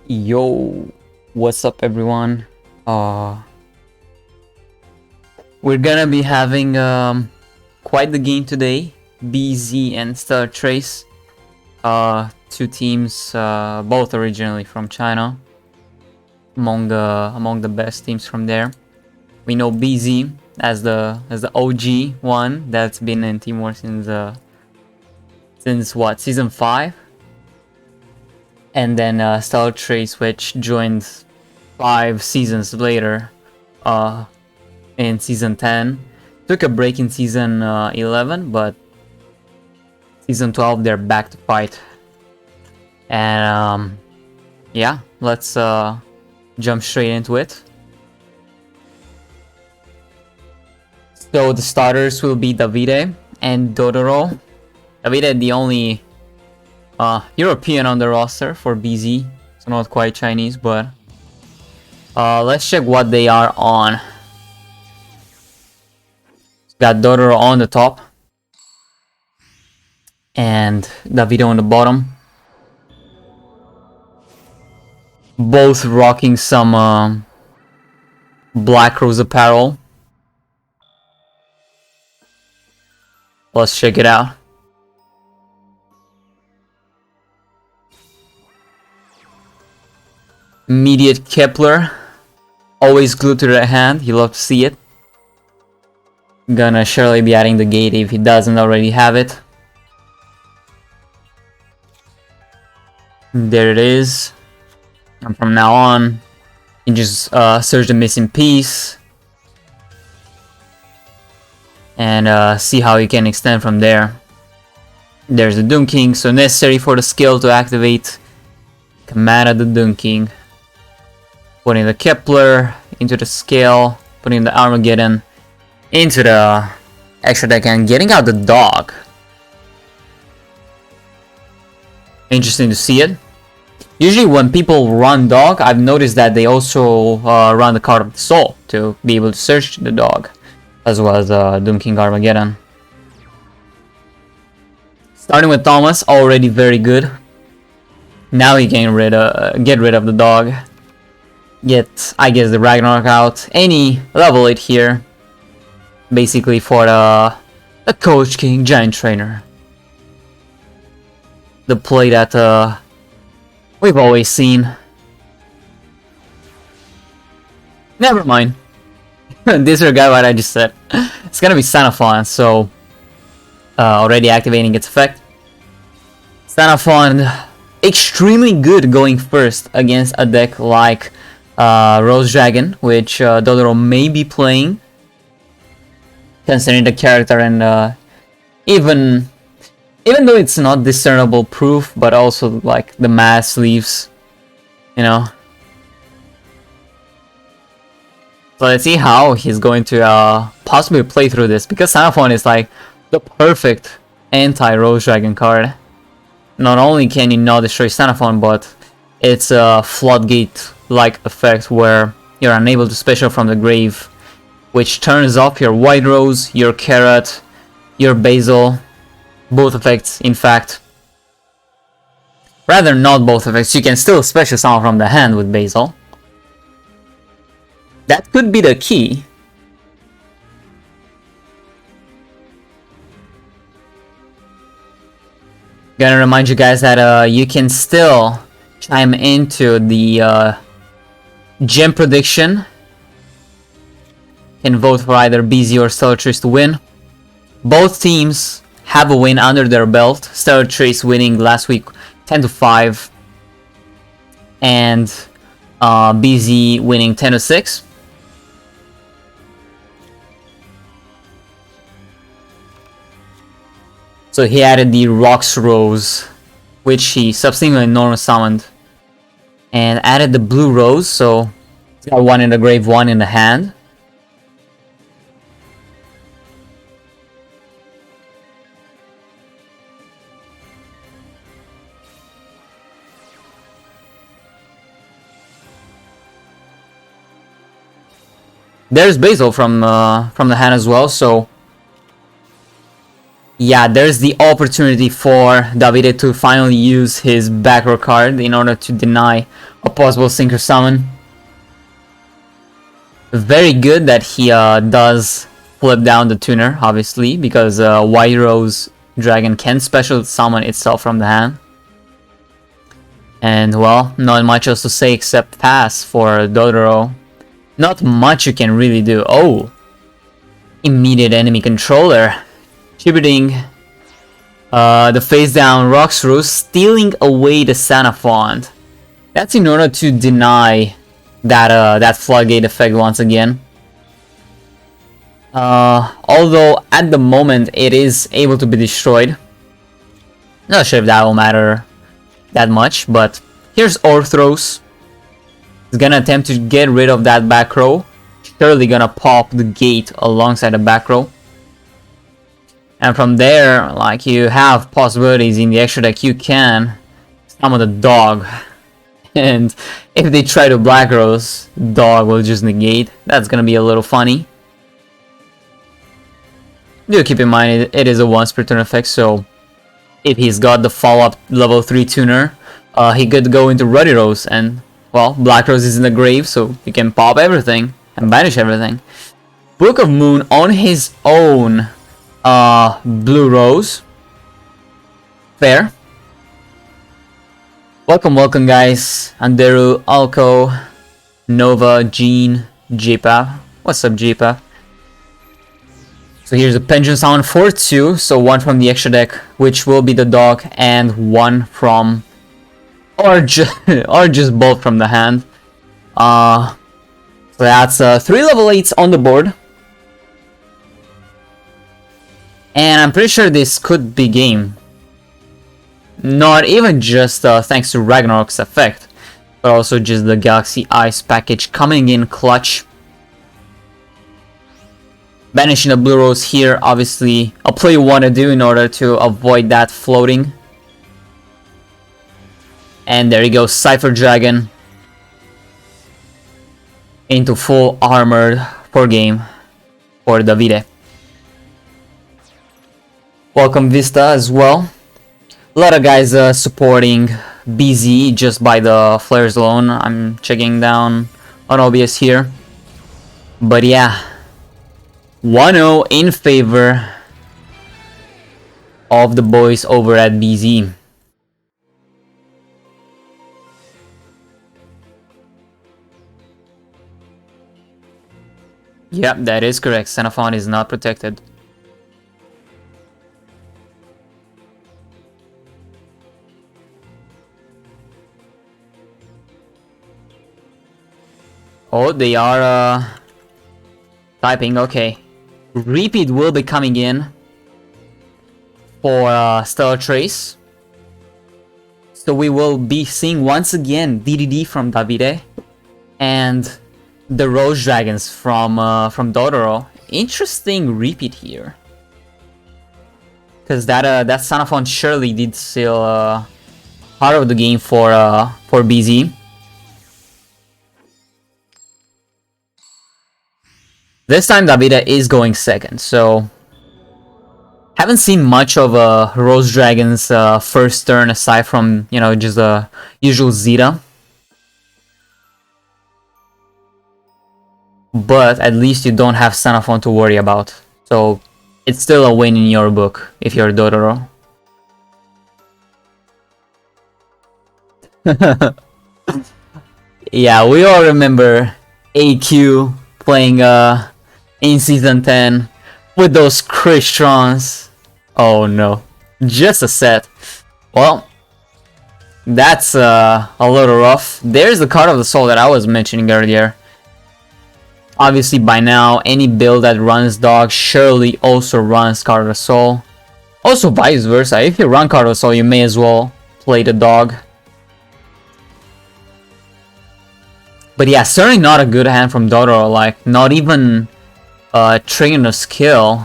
Yo, what's up everyone? Uh we're gonna be having quite the game today. BZ and Stellar Trace. Two teams both originally from China. Among the best teams from there. We know BZ as the OG one that's been in Team War since what, season 5? And then Stellar Trace, which joined 5 seasons later, in season 10. Took a break in season 11, but season 12 they're back to fight. And yeah, let's jump straight into it. So the starters will be Davide and Dodoro. Davide, the only European on the roster for BZ, so not quite Chinese, but let's check what they are on. Got Dodoro on the top and Davide on the bottom. Both rocking some Black Rose apparel. Let's check it out. Immediate Kepler, always glued to the hand. You love to see it. Gonna surely be adding the gate if he doesn't already have it. There it is. And from now on, you just search the missing piece and see how you can extend from there. There's the dunking, so necessary for the skill to activate command of the dunking. Putting the Kepler into the scale, putting the Armageddon into the extra deck, and getting out the dog. Interesting to see it. Usually when people run dog, I've noticed that they also run the card of the soul to be able to search the dog, as well as dunking Armageddon. Starting with Thomas, already very good. Now he can get rid of the dog. Get, I guess, the Ragnarok out. Any level 8 here. Basically for the Coach King Giant Trainer. The play that we've always seen. Never mind. Disregard what I just said. It's gonna be Xenophon, so already activating its effect. Xenophon, extremely good going first against a deck like Rose Dragon, which Dodoro may be playing, considering the character and even though it's not discernible proof, but also like the mass sleeves, you know. So let's see how he's going to possibly play through this, because Xenophon is like the perfect anti-Rose Dragon card. Not only can you not destroy Xenophon, but it's a floodgate-like effect where you're unable to special from the grave, which turns off your White Rose, your Carrot, your Basil. Both effects, in fact. Rather, not both effects. You can still special summon from the hand with Basil. That could be the key. Gonna remind you guys that you can still chime into the gem prediction. Can vote for either BZ or Stellar Trace to win. Both teams have a win under their belt. Stellar Trace winning last week 10-5, and BZ winning 10-6. So he added the Rocks Rose, which he subsequently normal summoned, and added the Blue Rose, so he's got one in the grave, one in the hand. There's Basil from the hand as well, so yeah, there's the opportunity for Davide to finally use his backrow card in order to deny a possible synchro summon. Very good that he does flip down the tuner, obviously, because White Rose Dragon can special summon itself from the hand. And well, not much else to say except pass for Dodoro. Not much you can really do. Oh! Immediate enemy controller. Distributing the face down Roxru, stealing away the Sanafont. That's in order to deny that floodgate effect once again. Although at the moment it is able to be destroyed. Not sure if that will matter that much, but here's Orthros. He's gonna attempt to get rid of that back row. Surely gonna pop the gate alongside the back row. And from there, like, you have possibilities in the extra deck. You can summon the dog. And if they try to Black Rose, dog will just negate. That's gonna be a little funny. Do keep in mind it is a once per turn effect, so if he's got the follow-up level 3 tuner, he could go into Ruddy Rose, and well, Black Rose is in the grave, so he can pop everything and banish everything. Book of Moon on his own Blue Rose. Fair. Welcome guys. Anderu, Alco, Nova, Jean, JPAP. What's up, JPAP? So here's a Pension Summon for 2, so one from the extra deck, which will be the dog, and one from, or just both from the hand. So that's 3 level 8s on the board. And I'm pretty sure this could be game. Not even just thanks to Ragnarok's effect, but also just the Galaxy Ice package coming in clutch. Banishing the Blue Rose here, obviously a play you want to do in order to avoid that floating. And there you go, Cypher Dragon into full armored for game for Davide. Welcome Vista as well. A lot of guys supporting BZ just by the flares alone. I'm checking down on OBS here. But yeah, 1-0 in favor of the boys over at BZ. Yep, that is correct. Xenophon is not protected. Oh, they are typing, okay. Repeat will be coming in for Stellar Trace. So we will be seeing once again DDD from Davide and the Rose Dragons from Dodoro. Interesting repeat here. Because that Sanafon surely did steal part of the game for BZ. This time Davide is going second, so haven't seen much of Rose Dragon's first turn aside from, you know, just the usual Zeta. But at least you don't have Sanafon to worry about, so it's still a win in your book if you're Dodoro. Yeah, we all remember AQ playing in Season 10 with those Christrons. Oh no, just a set. Well, that's a little rough. There's the card of the soul that I was mentioning earlier. Obviously by now, any build that runs dog surely also runs card of the soul. Also vice versa, if you run card of the soul, you may as well play the dog. But yeah, certainly not a good hand from Dodoro, like not even triggering a skill,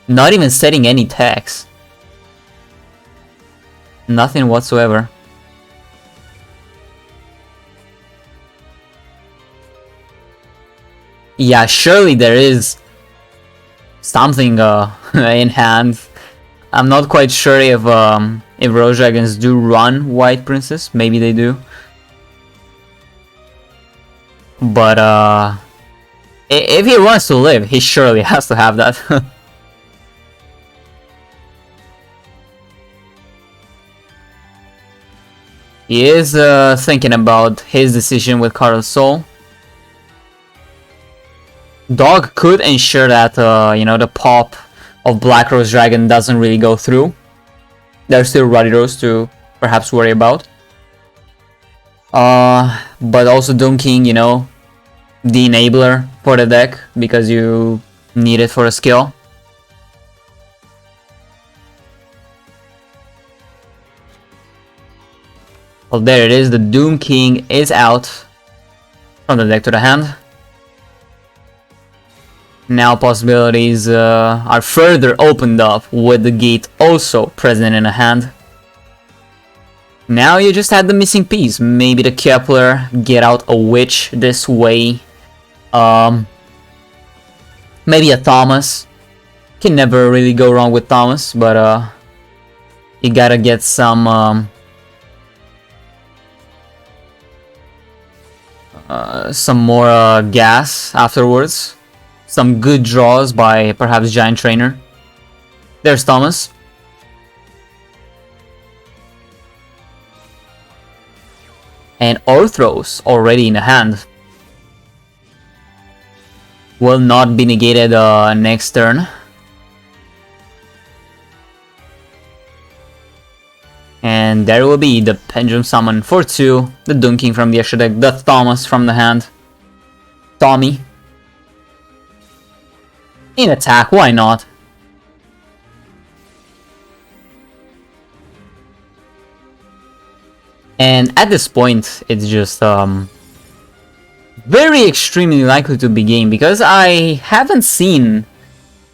not even setting any text. Nothing whatsoever. Yeah, surely there is something in hand. I'm not quite sure if Rose Dragons do run White Princess. Maybe they do. But if he wants to live, he surely has to have that. He is thinking about his decision with Carl's Soul. Dog could ensure that, you know, the pop of Black Rose Dragon doesn't really go through. There's still Ruddy Rose to perhaps worry about. But also Doom King, you know, the enabler for the deck because you need it for a skill. Well, there it is. The Doom King is out from the deck to the hand. Now possibilities are further opened up with the gate also present in a hand. Now you just had the missing piece. Maybe the Kepler, get out a Witch this way. Maybe a Thomas. Can never really go wrong with Thomas, but you gotta get some more gas afterwards. Some good draws by perhaps Giant Trainer. There's Thomas. And Orthros already in the hand. Will not be negated next turn. And there will be the Pendulum Summon for 2, the Doom King from the extra deck, the Thomas from the hand. Tommy. In attack, why not? And at this point, it's just very extremely likely to be game because I haven't seen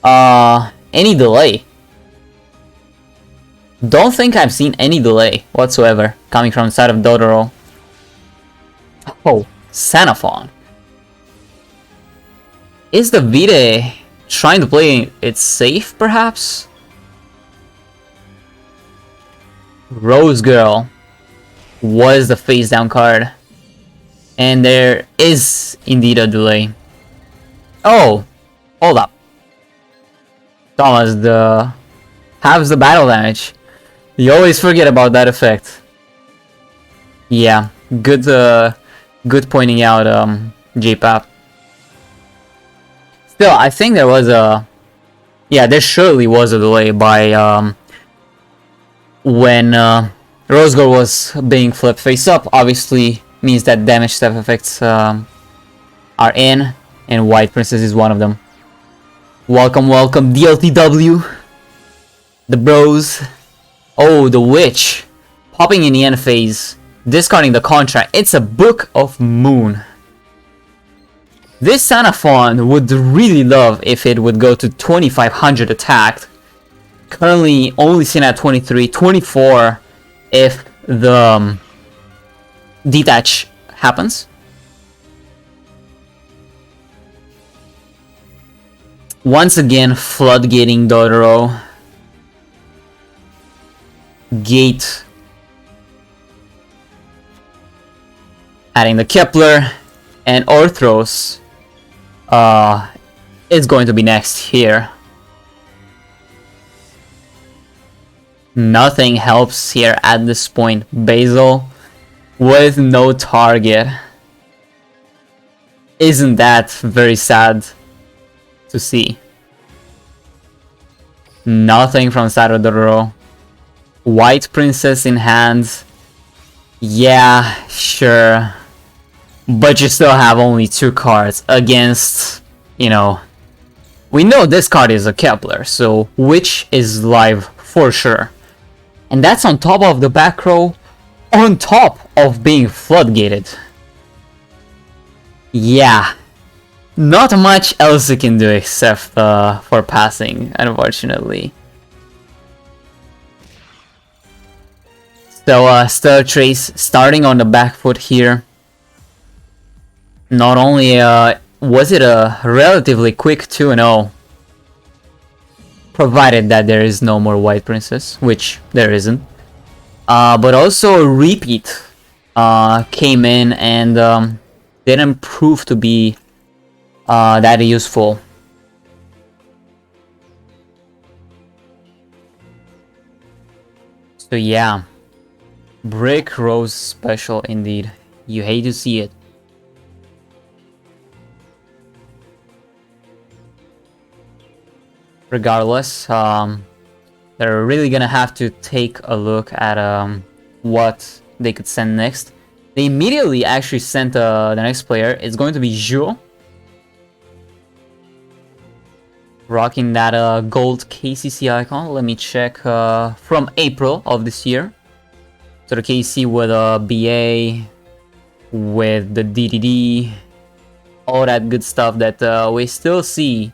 any delay. Don't think I've seen any delay whatsoever coming from the side of Dodoro. Oh, Xenophon. Is the Vide trying to play it safe, perhaps? Rose Girl was the face down card. And there is indeed a delay. Oh, hold up. Thomas, halves the battle damage. You always forget about that effect. Yeah, good pointing out, JPAP. Still, I think there was yeah, there surely was a delay by when Rose Girl was being flipped face up. Obviously means that damage step effects are in, and White Princess is one of them. Welcome, welcome, DLTW. The bros. Oh, the Witch. Popping in the end phase. Discarding the contract. It's a Book of Moon. This Xenophon would really love if it would go to 2500 attacked. Currently only seen at 23, 24 if the detach happens. Once again, floodgating Dodoro. Gate. Adding the Kepler. And Orthros is going to be next here. Nothing helps here at this point. Basil with no target. Isn't that very sad to see? Nothing from side of the row. White Princess in hand. Yeah, sure. But you still have only 2 cards against, you know... We know this card is a Kepler, so Witch is live for sure. And that's on top of the back row, on top of being floodgated. Yeah. Not much else you can do except for passing, unfortunately. So, Stellar Trace starting on the back foot here. Not only was it a relatively quick 2-0, provided that there is no more White Princess, which there isn't, but also a repeat came in, and didn't prove to be that useful. So yeah, Brick Rose special indeed. You hate to see it. Regardless, they're really gonna have to take a look at what they could send next. They immediately actually sent the next player. It's going to be Zhuo, rocking that gold KCC icon. Let me check, from April of this year. So the KC with a BA, with the DDD, all that good stuff that we still see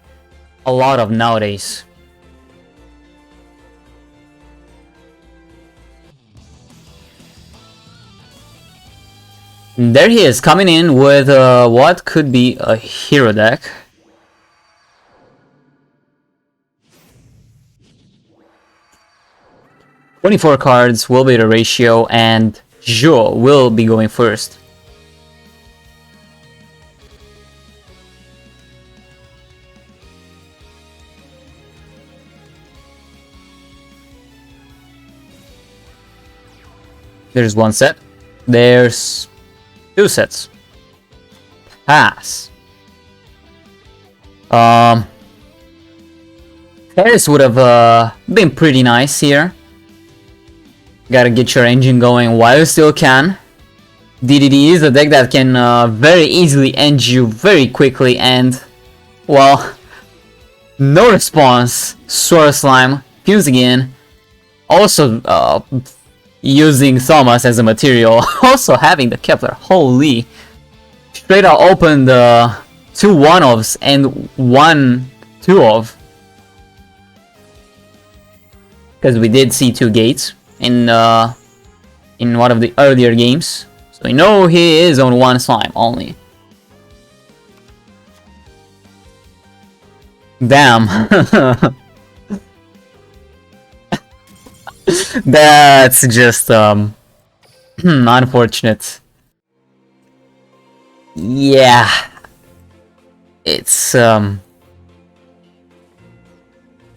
a lot of nowadays. There he is, coming in with what could be a hero deck. "24 cards will be the ratio, and Zhuo will be going first." There's one set. There's two sets. Pass. Paris would have been pretty nice here. Gotta get your engine going while you still can. DDD is a deck that can very easily end you very quickly, and, well, no response. Swirl Slime, Fuse again. Also using Thomas as a material. Also having the Kepler. Holy. Straight out opened 2 1-offs and 1 2-off. Because we did see 2 gates in one of the earlier games. So we know he is on 1 slime only. Damn. That's just unfortunate. Yeah. It's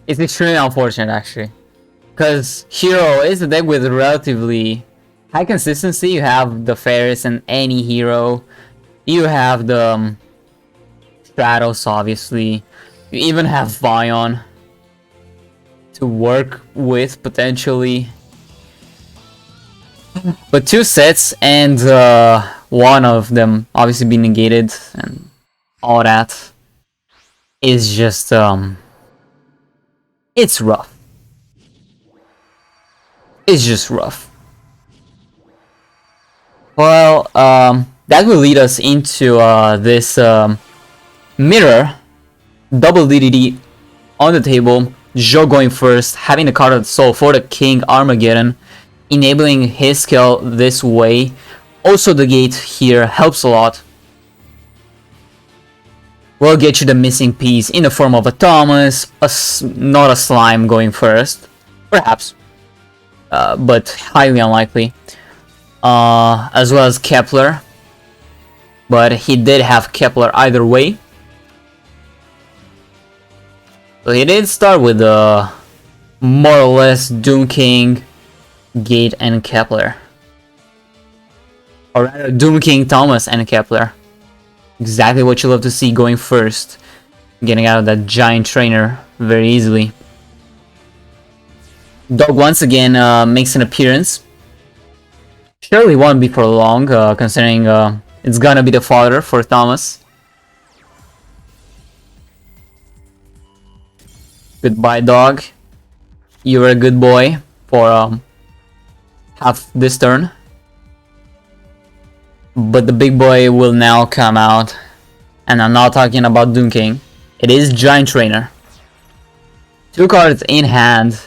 extremely unfortunate actually. Because Hero is a deck with relatively high consistency. You have the Ferris and any hero. You have the Stratos, obviously. You even have Vion to work with potentially. But 2 sets and one of them obviously being negated and all that is just it's rough. It's just rough. Well, that will lead us into this mirror. Double DDD on the table. Zhou going first, having the card of the soul for the King Armageddon, enabling his skill this way. Also the gate here helps a lot. We'll get you the missing piece in the form of a Thomas, not a slime going first. Perhaps. But highly unlikely. As well as Kepler. But he did have Kepler either way. So he did start with more or less Doom King, Gate, and Kepler. Or rather, Doom King, Thomas, and Kepler. Exactly what you love to see going first. Getting out of that giant trainer very easily. Dog once again makes an appearance. Surely won't be for long, considering it's gonna be the father for Thomas. Goodbye, dog. You were a good boy for half this turn. But the big boy will now come out. And I'm not talking about Doom King. It is Giant Trainer. 2 cards in hand.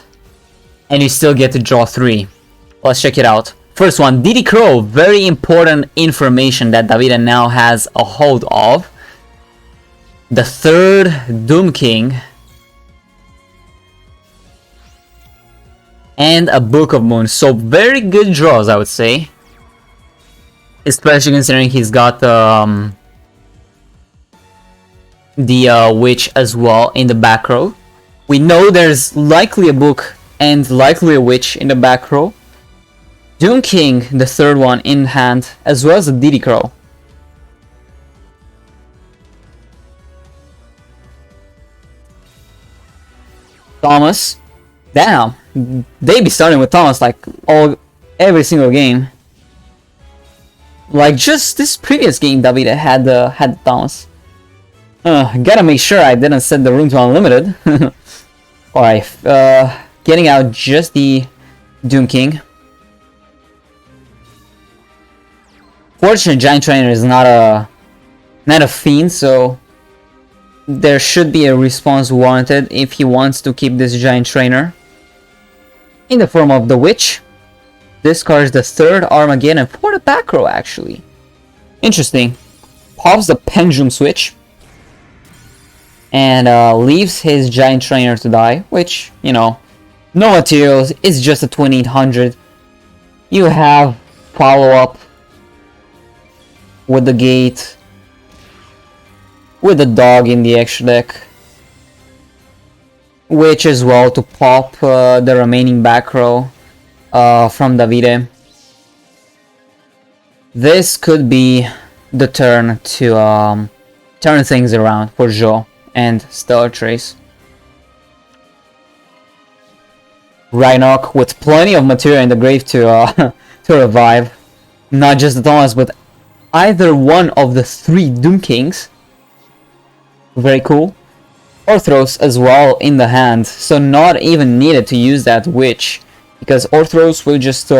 And you still get to draw 3. Let's check it out. First one, DD Crow. Very important information that Davida now has a hold of. The 3rd Doom King. And a Book of Moon. So very good draws, I would say. especially considering he's got the witch as well in the back row. We know there's likely a book and likely a witch in the back row. Doom King, the third one in hand, as well as the DD Crow. Thomas, damn, they be starting with Thomas like every single game. Like just this previous game, David had Thomas. Gotta make sure I didn't set the room to unlimited. Alright, getting out just the Doom King. Fortunately, Giant Trainer is not a fiend, so there should be a response warranted if he wants to keep this Giant Trainer. In the form of the Witch. Discards the third Armageddon for the back row, actually. Interesting. Pops the Pendulum Switch. And leaves his Giant Trainer to die, which, you know, no materials, it's just a 2800. You have follow-up with the gate, with the dog in the extra deck, which as well to pop the remaining back row from Davide. This could be the turn to turn things around for Joe and Stellar Trace. Rhinoc with plenty of material in the grave to to revive not just the Thomas but either one of the three Doom Kings. Very cool. Orthros as well in the hand, so not even needed to use that Witch, because Orthros will just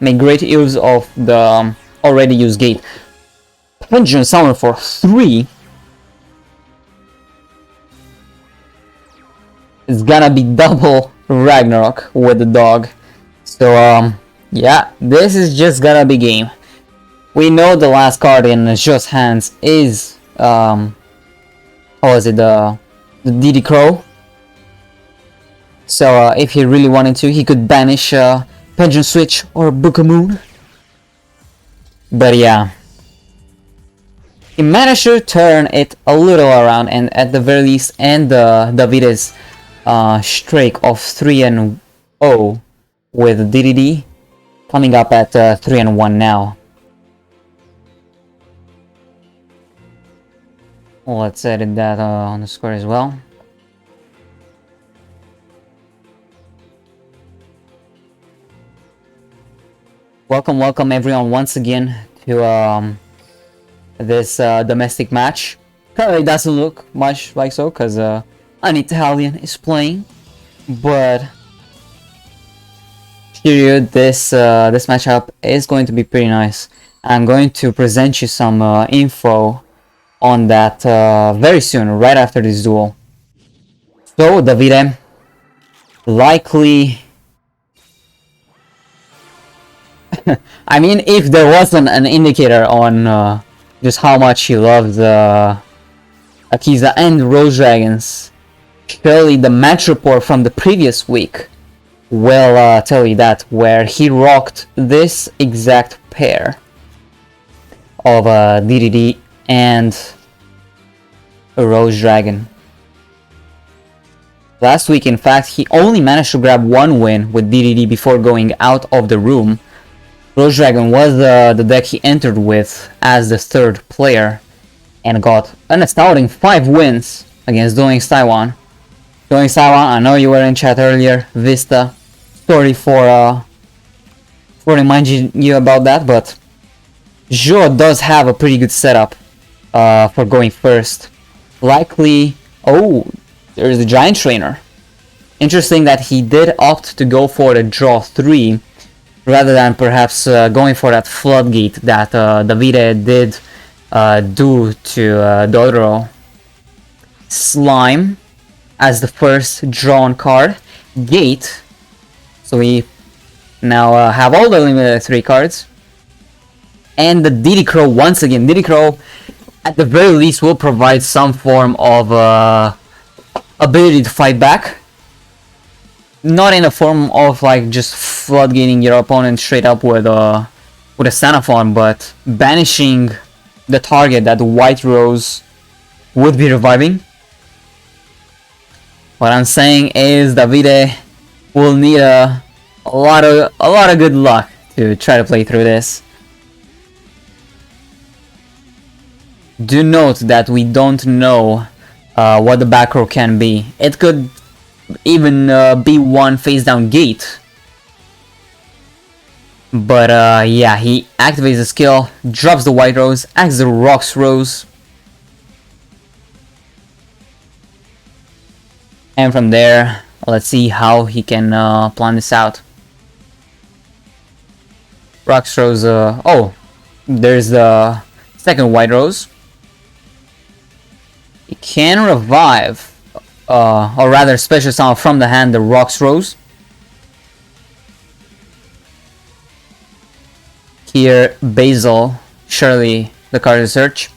make great use of the already used gate. Pendulum Summon for 3. It's gonna be double Ragnarok with the dog. So yeah, this is just gonna be game. We know the last card in Joe's hands is the DD Crow. So if he really wanted to, he could banish Pendulum Switch or Book of Moon. But yeah, he managed to turn it a little around, and at the very least end Davide's streak of 3-0 with DDD coming up at 3-1 now. Let's edit that on the score as well. Welcome everyone once again to this domestic match. Currently doesn't look much like so because an Italian is playing, but period, this matchup is going to be pretty nice. I'm going to present you some info on that very soon, right after this duel. So Davide likely I mean, if there wasn't an indicator on just how much he loves HeyZZy and Rose Dragons, surely the match report from the previous week will tell you that, where he rocked this exact pair of DDD and a Rose Dragon. Last week, in fact, he only managed to grab one win with DDD before going out of the room. Rose Dragon was the deck he entered with as the third player and got an astounding 5 wins against Duel Links Taiwan. Duel Links Taiwan, I know you were in chat earlier, Vista. Sorry for reminding you about that, but Joe does have a pretty good setup for going first. Likely, oh, there's the Giant Trainer. Interesting that he did opt to go for the draw 3 rather than perhaps going for that floodgate that Davide did do to Dodro. Slime as the first drawn card. Gate. So we now have all the limited 3 cards. And the DD Crow once again. DD Crow at the very least will provide some form of ability to fight back. Not in the form of like just floodgating your opponent straight up with with a Xenophon, but banishing the target that the White Rose would be reviving. What I'm saying is Davide will need a lot of good luck to try to play through this. Do note that we don't know what the back row can be. It could even be one face down gate. But yeah, he activates the skill, drops the White Rose, acts the Rocks Rose. And from there, let's see how he can plan this out. Rocks Rose, oh, there's the second White Rose. He can revive, or rather special summon from the hand the Rocks Rose. Here, Basil, surely the card to search.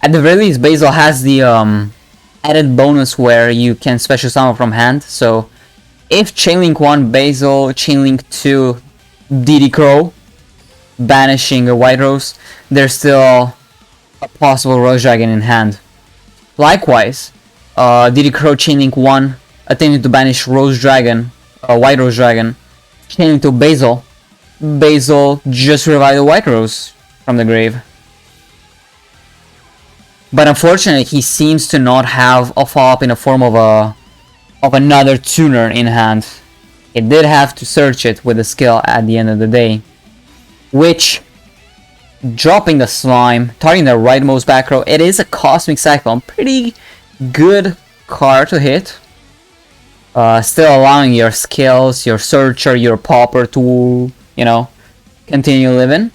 At the very least, Basil has the added bonus where you can special summon from hand. So, if Chainlink 1 Basil, Chainlink 2 DD Crow, banishing a White Rose, there's still a possible Rose Dragon in hand. Likewise, DD Crow Chainlink 1 attempting to banish Rose Dragon, White Rose Dragon, Chainlink to Basil. Basil just revived the White Rose from the grave. But unfortunately, he seems to not have a follow-up in the form of another tuner in hand. It did have to search it with a skill at the end of the day, which, dropping the slime, targeting the rightmost back row, it is a Cosmic Cyclone. Pretty good card to hit. Still allowing your skills, your searcher, your popper to, you know, continue living.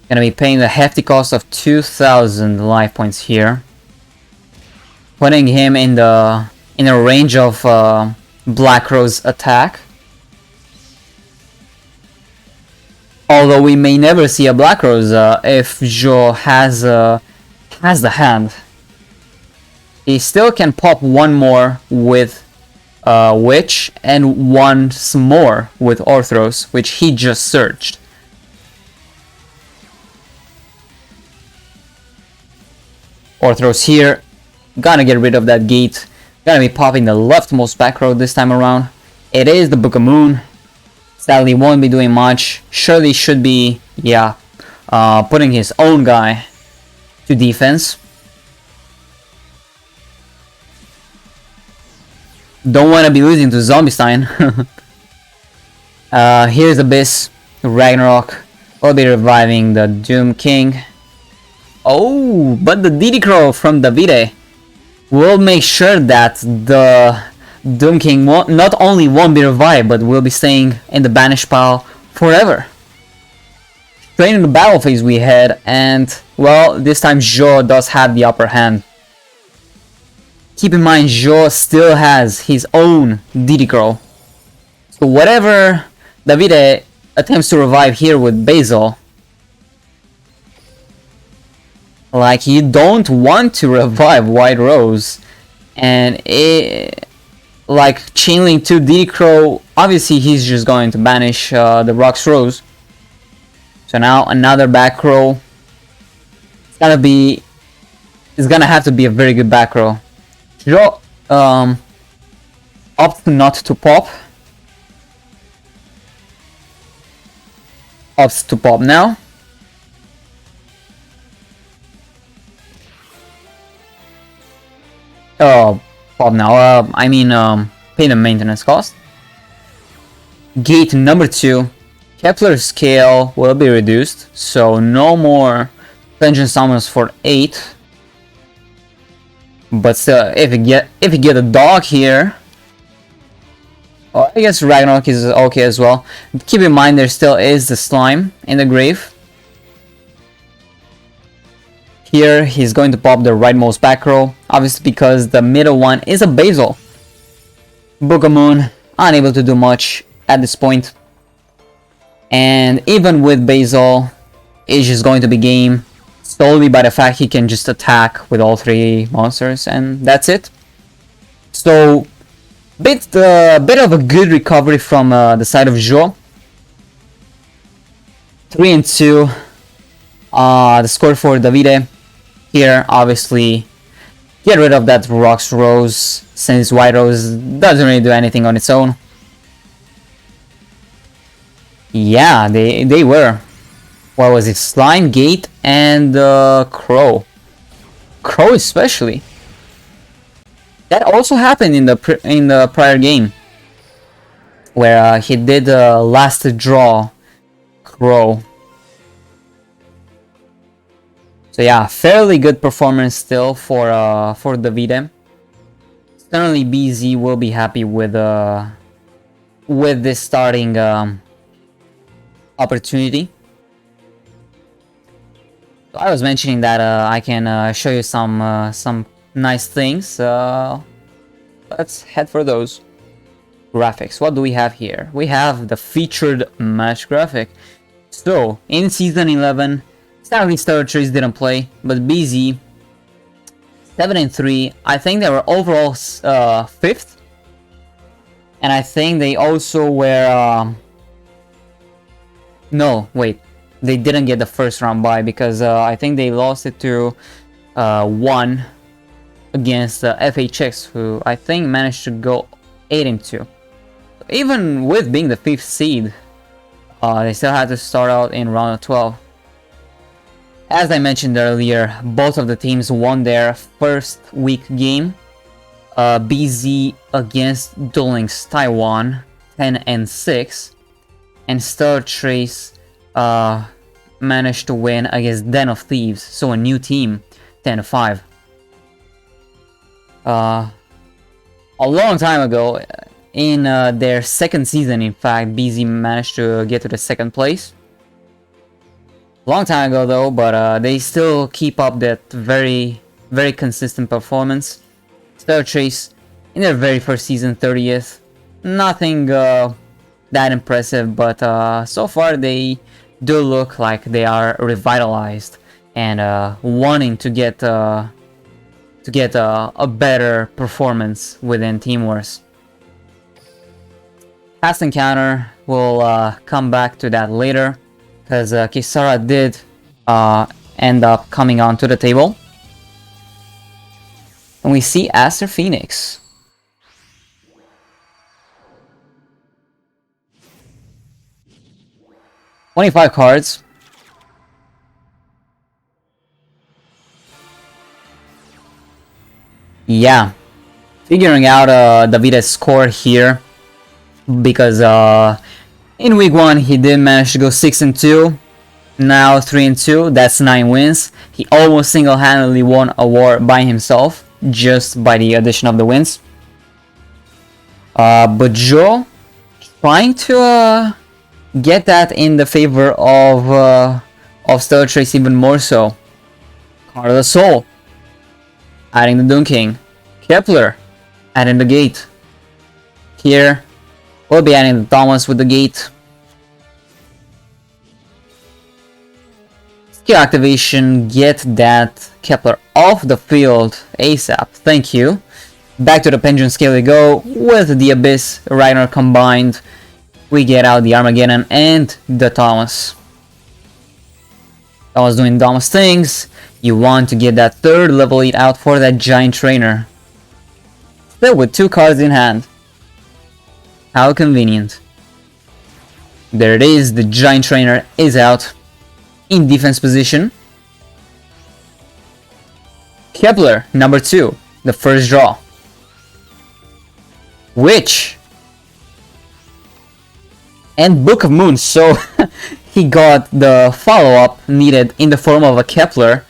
Gonna be paying the hefty cost of 2,000 life points here, putting him in a range of Black Rose attack. Although we may never see a Black Rose if Jo has the hand. He still can pop one more with Witch and once more with Orthros, which he just searched. Orthros here, gonna get rid of that gate, gonna be popping the leftmost back row this time around. It is the Book of Moon, sadly won't be doing much, surely should be, yeah, putting his own guy to defense. Don't want to be losing to Zombiestein. Here's Abyss, Ragnarok, will be reviving the Doom King. Oh, but the DD Crow from Davide will make sure that the Doom King not only won't be revived, but will be staying in the banish pile forever. Straight in the battle phase we head, and well, this time Jo does have the upper hand. Keep in mind, Jo still has his own DD Crow. So whatever Davide attempts to revive here with Basil, like, you don't want to revive White Rose, and like Chainlink 2 DD Crow, obviously he's just going to banish the Rocks Rose. So now another back row. It's gonna have to be a very good back row. Jo opts not to pop. Opts to pop now. Oh, pop now. I mean, pay the maintenance cost. Gate number 2. Kepler's scale will be reduced, so no more Dungeon Summons for 8. But still, if you get a dog here, well, I guess Ragnarok is okay as well. Keep in mind there still is the slime in the grave. Here he's going to pop the rightmost back row, obviously because the middle one is a Basil. Book of Moon, unable to do much at this point. And even with Basil, it's just going to be game solely by the fact he can just attack with all 3 monsters, and that's it. So Bit of a good recovery from the side of Jo. 3 and 2. The score for Davide. Here, obviously, get rid of that Rocks Rose, since White Rose doesn't really do anything on its own. Yeah, they were. What was it? Slime, Gate, and Crow. Crow especially. That also happened in the prior game, where he did last draw Crow. So yeah, fairly good performance still for Davide. Certainly BZ will be happy with this starting opportunity. So I was mentioning that I can show you some nice things. Let's head for those. Graphics. What do we have here? We have the featured match graphic. So in season 11, sadly Star Trace didn't play, but BZ 7 and 3. I think they were overall 5th, and I think they also were. No, wait, they didn't get the first round bye because I think they lost it to 1 against FHX, who I think managed to go 8 and 2. Even with being the 5th seed, they still had to start out in round of 12. As I mentioned earlier, both of the teams won their first week game. BZ against Duel Links Taiwan, 10 and 6, and Star Trace managed to win against Den of Thieves, so a new team, 10 and 5. A long time ago, in their second season, in fact, BZ managed to get to the 2nd place. Long time ago though, but they still keep up that very consistent performance. Star Trace in their very first season, 30th. Nothing that impressive, but so far they do look like they are revitalized and wanting to get a better performance within Team Wars. Past encounter, we'll come back to that later, because Kisara did end up coming onto the table. And we see Aster Phoenix. $25 cards. Yeah. Figuring out Davide's score here, because in week 1 he did manage to go 6 and 2. Now 3 and 2. That's 9 wins. He almost single-handedly won a war by himself, just by the addition of the wins. But Joe trying to get that in the favor of Stellar Trace even more so. Card of the Soul, adding the Doom King. Kepler, adding the Gate. Here, we'll be adding the Thomas with the Gate. Skill activation, get that Kepler off the field ASAP, thank you. Back to the Pendulum Scale we go, with the Abyss, Ragnar combined. We get out the Armageddon and the Thomas. Thomas doing Thomas things. You want to get that 3rd level 8 out for that Giant Trainer. Still with 2 cards in hand. How convenient. There it is, the Giant Trainer is out. In defense position. Kepler, number 2, the first draw. Witch. And Book of Moon, so he got the follow-up needed in the form of a Kepler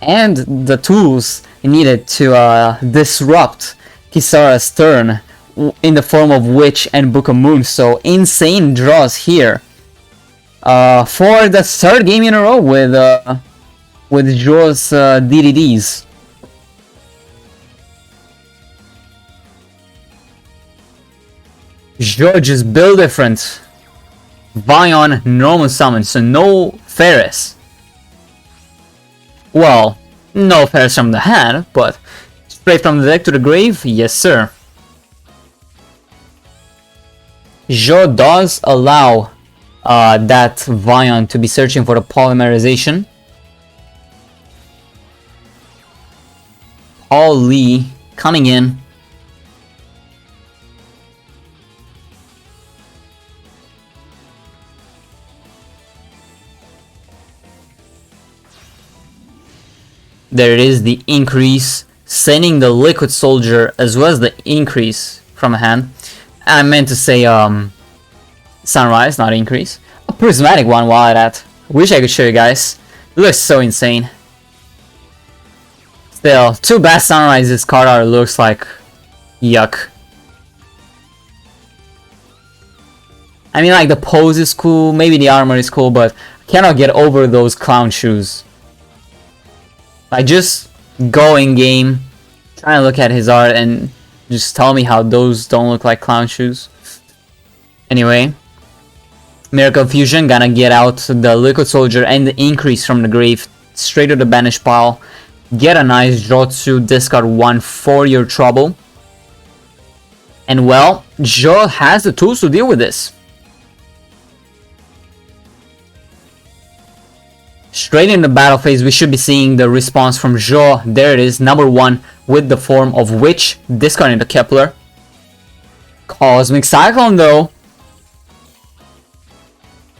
and the tools needed to disrupt Kisara's turn in the form of Witch and Book of Moon. So insane draws here for the 3rd game in a row with Joe's DDDs. Joe just build different. Vion normal summon, so no Ferris. Well, no Ferris from the hand, but straight from the deck to the grave, yes sir. Jo does allow that Vion to be searching for the polymerization. Paul Lee coming in. There it is, the increase, sending the Liquid Soldier as well as the increase from a hand. I meant to say Sunrise, not increase. A prismatic one while at. Wish I could show you guys. It looks so insane. Still, too bad Sunrise's card art looks like yuck. I mean, like, the pose is cool, maybe the armor is cool, but I cannot get over those clown shoes. Like, just go in game, try and look at his art and just tell me how those don't look like clown shoes. Anyway, Miracle Fusion gonna get out the Liquid Soldier and the increase from the grave straight to the banish pile. Get a nice Jotsu, discard 1 for your trouble. And well, Jo has the tools to deal with this. Straight in the battle phase, we should be seeing the response from Jo. There it is, number 1 with the form of Witch, discarding the Kepler. Cosmic Cyclone though.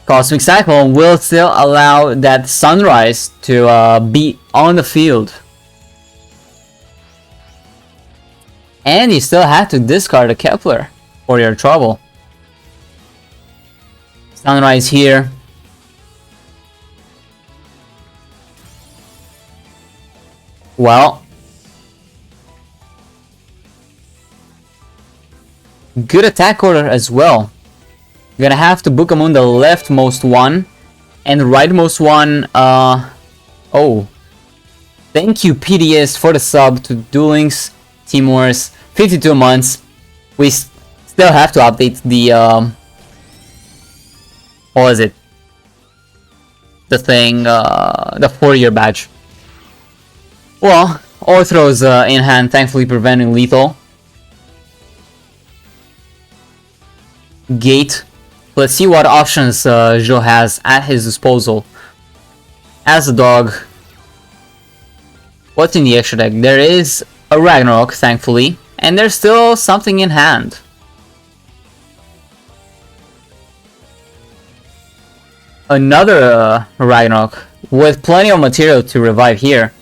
Cosmic Cyclone will still allow that Sunrise to be on the field. And you still have to discard a Kepler for your trouble. Sunrise here. Well, good attack order as well. You're gonna have to Bookamoon the leftmost one and the rightmost one. Oh, thank you PDS for the sub to Duel Links. Team Wars, 52 months. We still have to update the what was it? The thing, the 4-year badge. Well, Orthros in hand, thankfully preventing lethal. Gate. Let's see what options Jo has at his disposal. As a dog, what's in the extra deck? There is a Ragnarok, thankfully, and there's still something in hand. Another Ragnarok with plenty of material to revive here.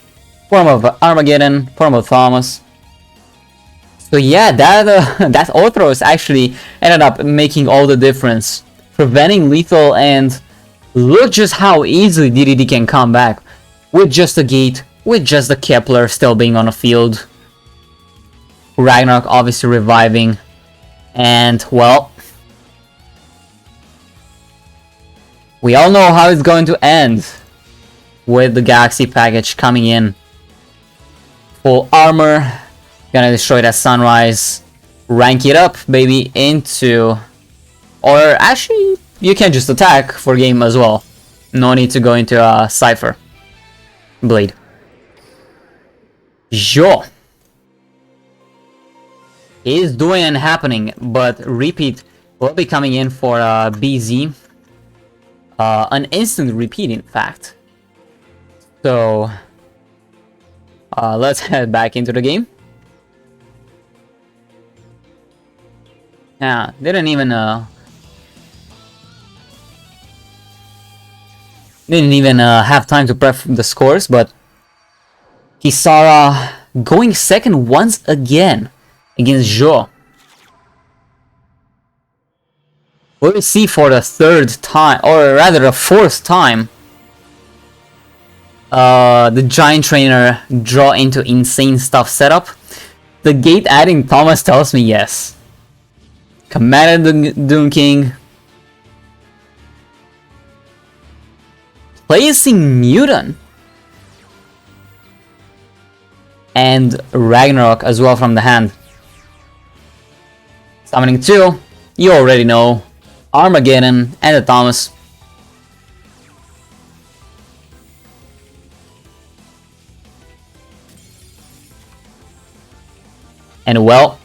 Form of Armageddon, form of Thomas. So yeah, that Orthros actually ended up making all the difference, preventing lethal, and look just how easily DDD can come back with just a gate, with just the Kepler still being on the field. Ragnarok obviously reviving, and well, we all know how it's going to end with the Galaxy package coming in. Full armor, gonna destroy that Sunrise, rank it up baby into, or actually you can just attack for game as well, no need to go into a Cypher Blade. Jo is doing and happening, but repeat will be coming in for BZ, an instant repeat in fact. So let's head back into the game. Yeah, didn't even have time to prep the scores, but Kisara going second once again against Jo. We'll see for the third time, or rather the fourth time, the Giant Trainer draw into insane stuff setup. The gate adding Thomas tells me yes. Commander the Doom King. Placing Mutant. And Ragnarok as well from the hand. Summoning 2, you already know. Armageddon and the Thomas. And well,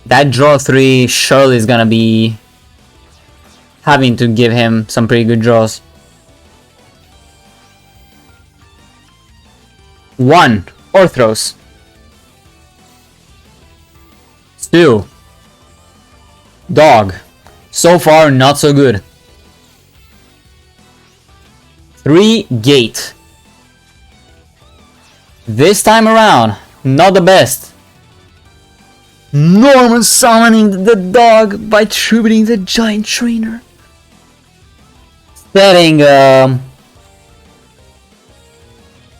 That draw 3 surely is gonna be having to give him some pretty good draws. 1. Orthros. 2. Dog. So far, not so good. 3. Gate. This time around, not the best. Norman summoning the dog by tributing the giant trainer. Setting,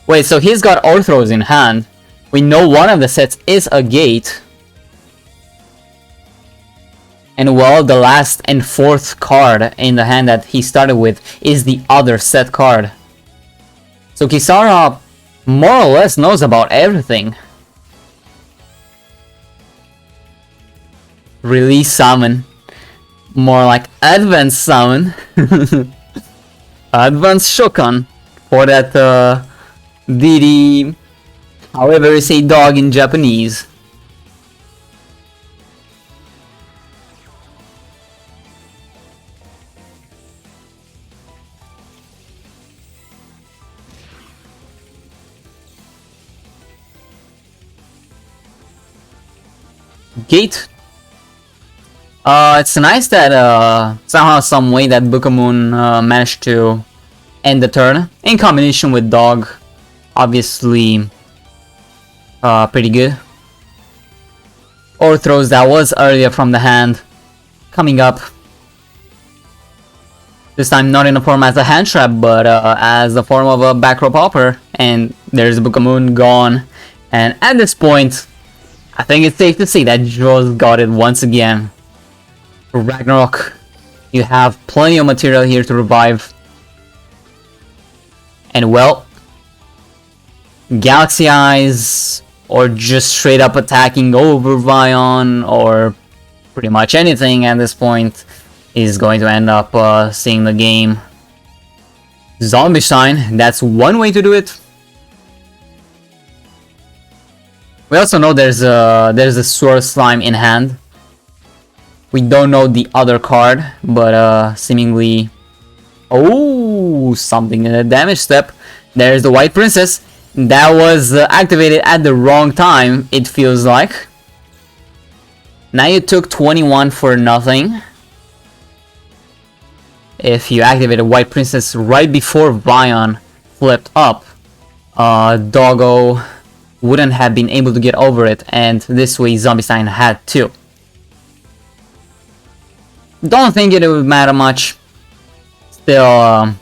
Wait, so he's got Orthros in hand. We know one of the sets is a gate. And well, the last and 4th card in the hand that he started with is the other set card. So Kisara more or less knows about everything. Release summon. More like advanced summon. Advanced Shokan for that DD, however you say dog in Japanese. Gate. It's nice that somehow, some way that Bukamoon managed to end the turn in combination with dog. Obviously, pretty good. Orthros that was earlier from the hand, coming up. This time not in the form as a hand trap, but as the form of a back row popper. And there's Bukamoon gone. And at this point, I think it's safe to say that Joe's got it once again. Ragnarok, you have plenty of material here to revive. And well, Galaxy Eyes, or just straight up attacking over Vion, or pretty much anything at this point, is going to end up seeing the game. Zombie Shine, that's one way to do it. We also know there's a Sword Slime in hand. We don't know the other card, but seemingly... Oh, something in the damage step. There's the White Princess. That was activated at the wrong time, it feels like. Now you took 21 for nothing. If you activated White Princess right before Vion flipped up, Doggo wouldn't have been able to get over it, and this way Zombie Sign had to. Don't think it would matter much. Still,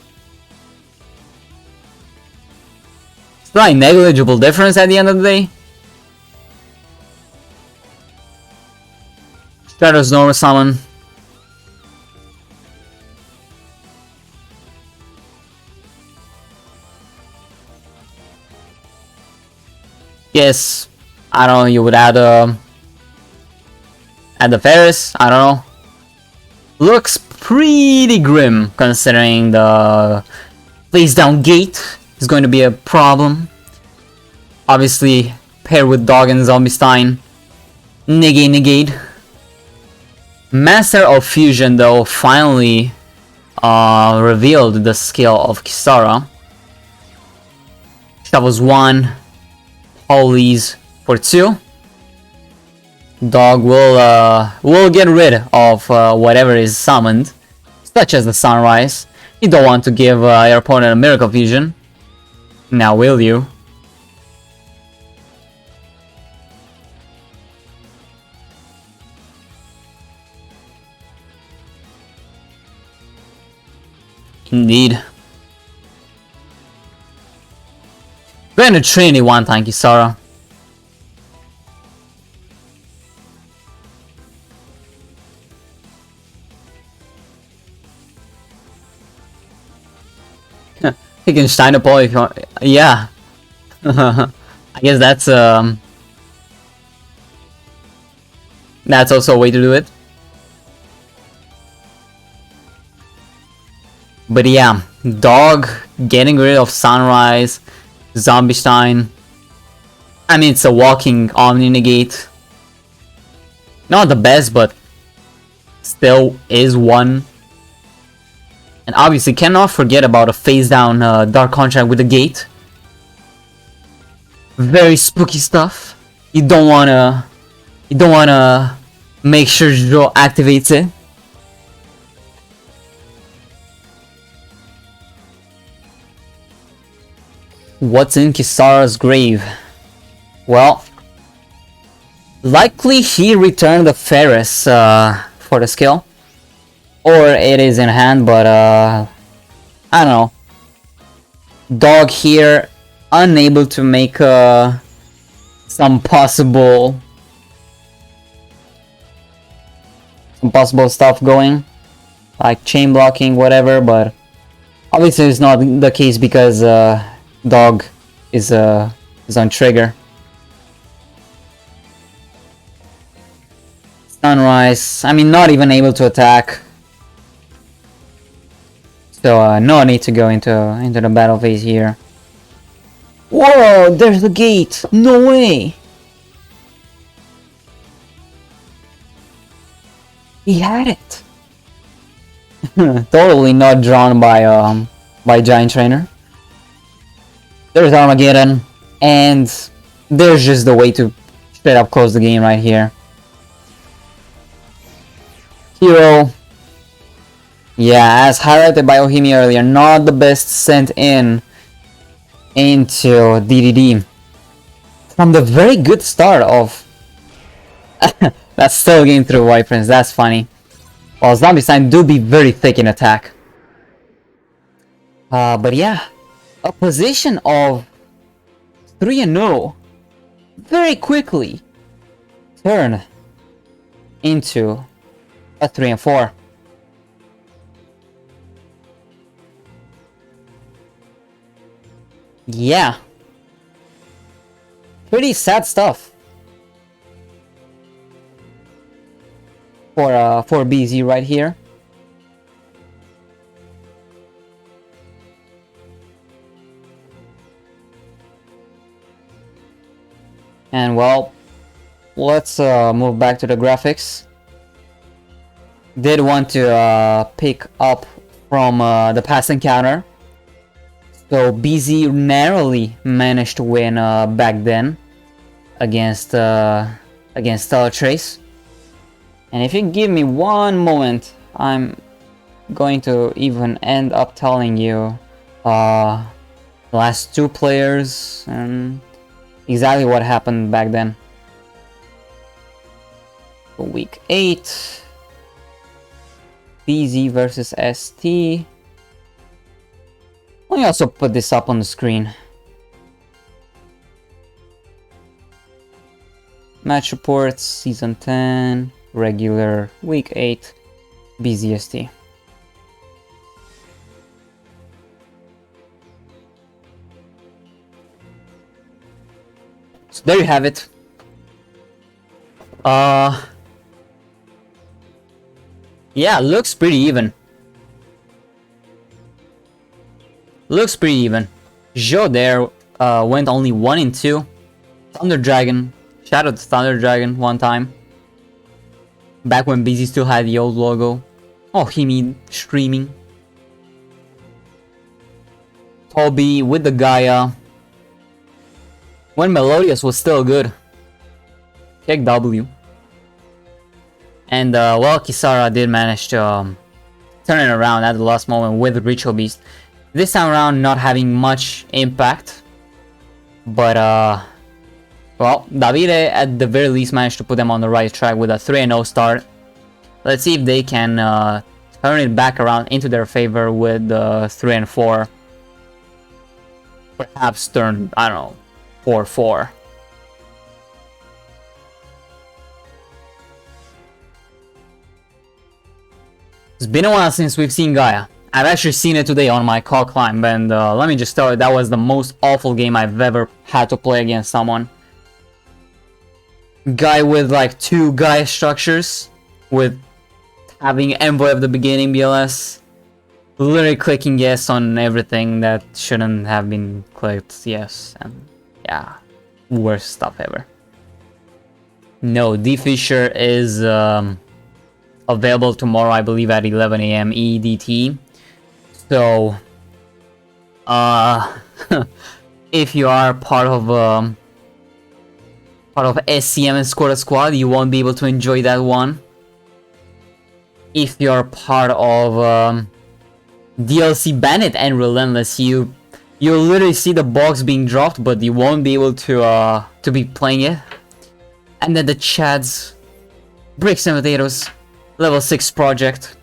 still a negligible difference at the end of the day. Stratos normal summon. Yes, I don't know, you would add the Ferris, I don't know. Looks pretty grim considering the face down gate is going to be a problem. Obviously, paired with Dog and Zombie Stein. Negate. Master of Fusion though finally revealed the skill of Kisara. Shovels 1. Holies for 2. Dog will get rid of whatever is summoned, such as the Sunrise. You don't want to give your opponent a Miracle Fusion. Now will you? Indeed. Going to Trinity one time, Kisara. You can shine a ball if you want. Yeah. I guess that's also a way to do it. But yeah, Dog getting rid of Sunrise, Zombie Stein. I mean, it's a walking Omni Negate. Not the best, but still is one. And obviously cannot forget about a phase down Dark Contract with the gate. Very spooky stuff. You don't wanna make sure Joe activates it. What's in Kisara's grave? Well, likely he returned the Ferris for the skill. Or it is in hand, but I don't know. Dog here, unable to make some possible stuff going, like chain blocking, whatever. But obviously, it's not the case because Dog is on trigger. Sunrise. I mean, not even able to attack. So no need to go into the battle phase here. Whoa, there's the gate! No way! He had it! Totally not drawn by Giant Trainer. There's Armageddon, and there's just the way to straight up close the game right here. Hero. Yeah, as highlighted by Ohimi earlier, not the best sent into DDD. From the very good start of... That's still getting through White Prince, that's funny. Well, Zombie Sign do be very thick in attack. But yeah, a position of 3-0 very quickly turn into a 3-4. Yeah. Pretty sad stuff. For BZ right here. And well, let's move back to the graphics. Did want to pick up from the past encounter. So BZ narrowly managed to win back then against Stellar Trace. And if you give me one moment, I'm going to even end up telling you the last two players and exactly what happened back then. So week 8, BZ versus ST. Let me also put this up on the screen. Match reports, season 10, regular, week 8, BZST. So there you have it. Yeah, looks pretty even. Looks pretty even. Joe there went only 1-2. Thunder Dragon, shadowed Thunder Dragon one time. Back when BZ still had the old logo. Oh, Himi streaming. Toby with the Gaia. When Melodious was still good. Kick W. And well, Kisara did manage to turn it around at the last moment with Ritual Beast. This time around not having much impact. But well, Davide at the very least managed to put them on the right track with a 3-0 start. Let's see if they can turn it back around into their favor with 3-4. Perhaps turn, I don't know, 4-4. It's been a while since we've seen Gaia. I've actually seen it today on my call climb, and let me just tell you, that was the most awful game I've ever had to play against someone. Guy with like 2 Gaia structures, with having Envoy at the beginning BLS, literally clicking yes on everything that shouldn't have been clicked yes, and yeah, worst stuff ever. No, D Fisher is available tomorrow, I believe, at 11 a.m. EDT. So, if you are part of SCM and Sakura squad, you won't be able to enjoy that one. If you're part of DLC Bandit and Relentless, you'll literally see the box being dropped, but you won't be able to be playing it. And then the Chads, Bricks and Potatoes, level 6 project,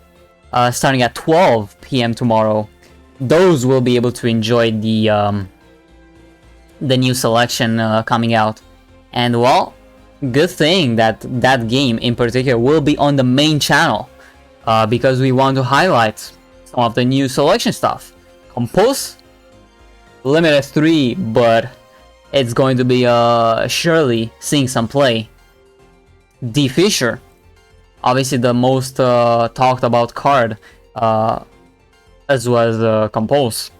starting at 12 p.m. tomorrow. Those will be able to enjoy the new selection coming out. And well, good thing that that game in particular will be on the main channel, because we want to highlight some of the new selection stuff. Compose, limited 3, but it's going to be surely seeing some play. D Fisher, obviously the most talked about card, as well as Compose.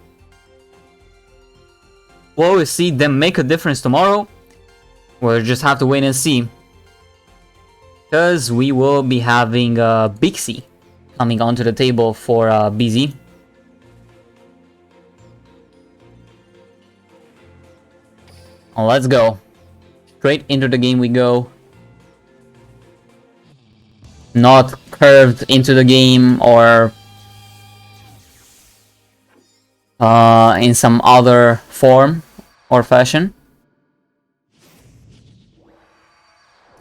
Will we see them make a difference tomorrow? We'll just have to wait and see, because we will be having Bixie coming onto the table for BZ. Let's go. Straight into the game we go. Not curved into the game or in some other form or fashion.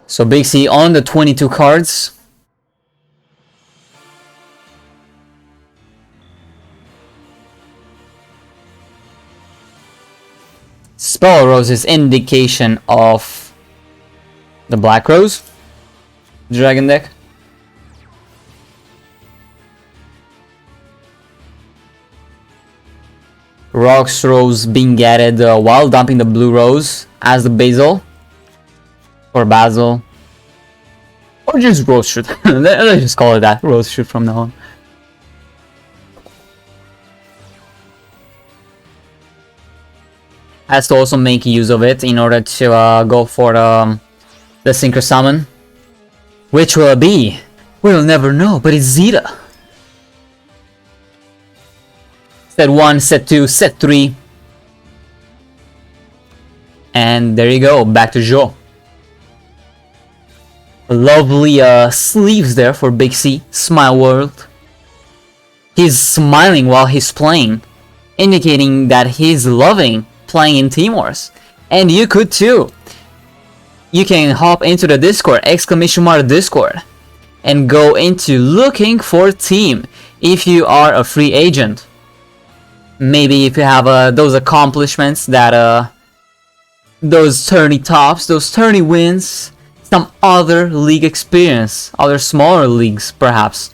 So Bixie on the 22 cards. Spell Rose is indication of the Black Rose Dragon deck. Rocks Rose being added while dumping the Blue Rose as the Basil. Or Basil. Or just Rose Shoot. Let's just call it that. Rose Shoot from now on. Has to also make use of it in order to go for the Synchro Summon. Which will it be? We'll never know, but it's Zeta. Set 1, set 2, set 3. And there you go, back to Joe. Lovely sleeves there for Big C, Smile World. He's smiling while he's playing, indicating that he's loving playing in Team Wars. And you could too. You can hop into the Discord, !Discord, and go into looking for team if you are a free agent. Maybe if you have those accomplishments, that those tourney tops, those tourney wins, some other league experience, other smaller leagues perhaps,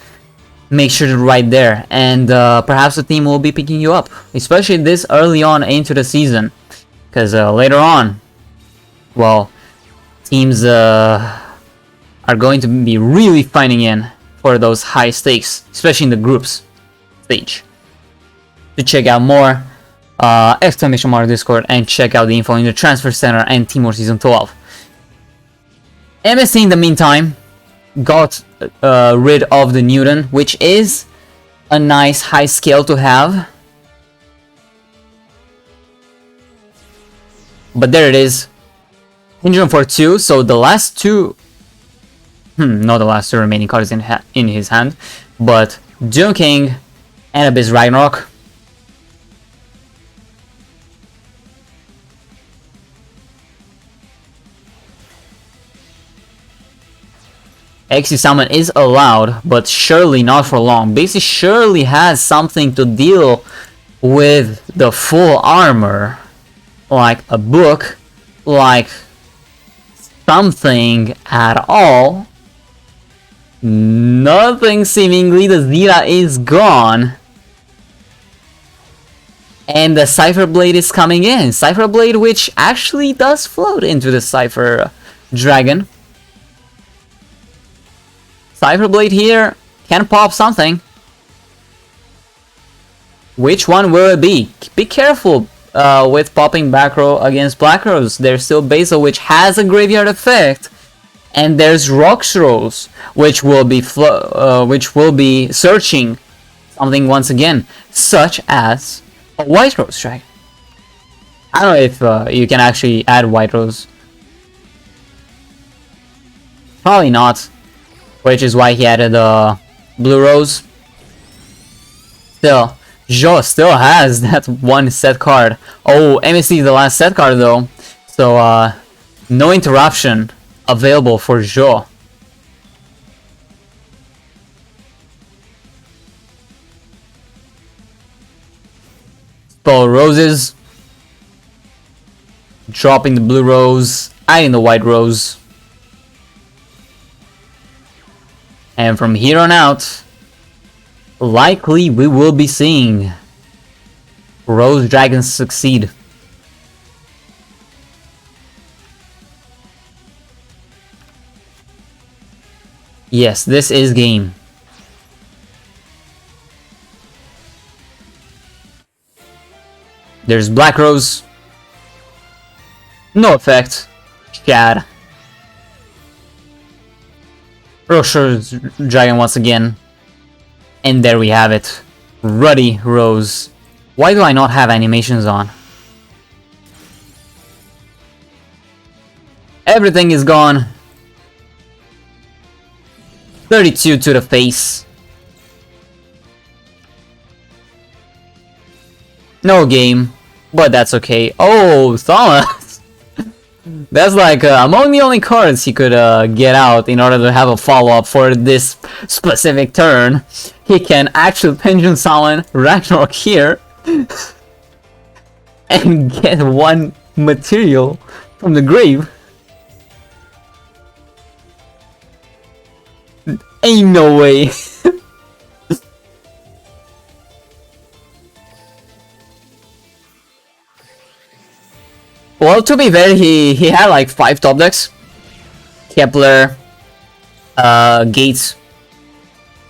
make sure to write there, and perhaps the team will be picking you up, especially this early on into the season, because later on, well, teams are going to be really fighting in for those high stakes, especially in the groups stage. To check out more, !Discord, and check out the info in the Transfer Center and Team Wars Season 12. MSC in the meantime got rid of the Newton, which is a nice high scale to have. But there it is. Injury for 2, so the last two... not the last two remaining cards in his hand, but Doom King and Abyss Ragnarok. XC Summon is allowed, but surely not for long. Basically, surely has something to deal with the full armor. Like a book, like something at all. Nothing seemingly. The Zeta is gone. And the Cypher Blade is coming in. Cypher Blade, which actually does float into the Cypher Dragon. Cypher Blade here can pop something. Which one will it be? Be careful with popping back row against Black Rose. There's still Basil, which has a graveyard effect. And there's Roxrose, which will be searching something once again, such as a White Rose Dragon. I don't know if you can actually add White Rose. Probably not, which is why he added Blue Rose. Still, Jo still has that one set card. Oh, MSC is the last set card though, so no interruption available for Jo. Spell Roses. Dropping the Blue Rose, adding the White Rose. And from here on out, likely we will be seeing Rose Dragons succeed. Yes, this is game. There's Black Rose. No effect. Chad. Rose Dragon once again. And there we have it. Ruddy Rose. Why do I not have animations on? Everything is gone. 32 to the face. No game, but that's okay. Oh, Thomas! That's like among the only cards he could get out in order to have a follow-up for this specific turn. He can actually Pension Summon Ragnarok here and get one material from the grave. Ain't no way. Well, to be fair, he had like 5 top decks. Kepler, Gates,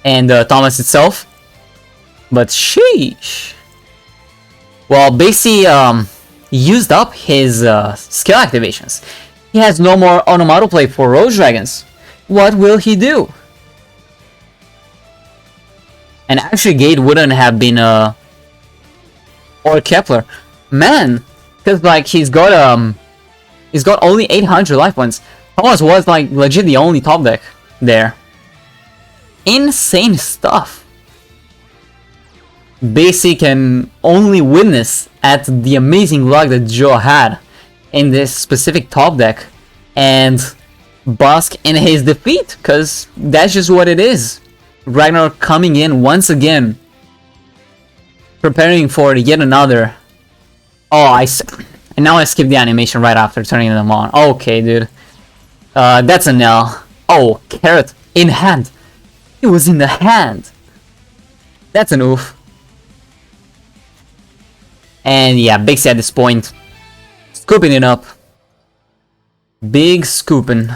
and Thomas itself. But sheesh. Well, basically used up his skill activations. He has no more onomatopoeia for Rose Dragons. What will he do? And actually Gate wouldn't have been or Kepler. Man, because like he's got only 800 life points. Thomas was like legit the only top deck there. Insane stuff. Basic can only witness at the amazing luck that Jo had in this specific top deck and bask in his defeat, because that's just what it is. Ragnarok coming in once again, preparing for yet another. Oh, and now I skipped the animation right after turning them on. Okay, dude. That's an L. Oh, carrot in hand. It was in the hand. That's an oof. And yeah, Big C at this point. Scooping it up. Big scooping.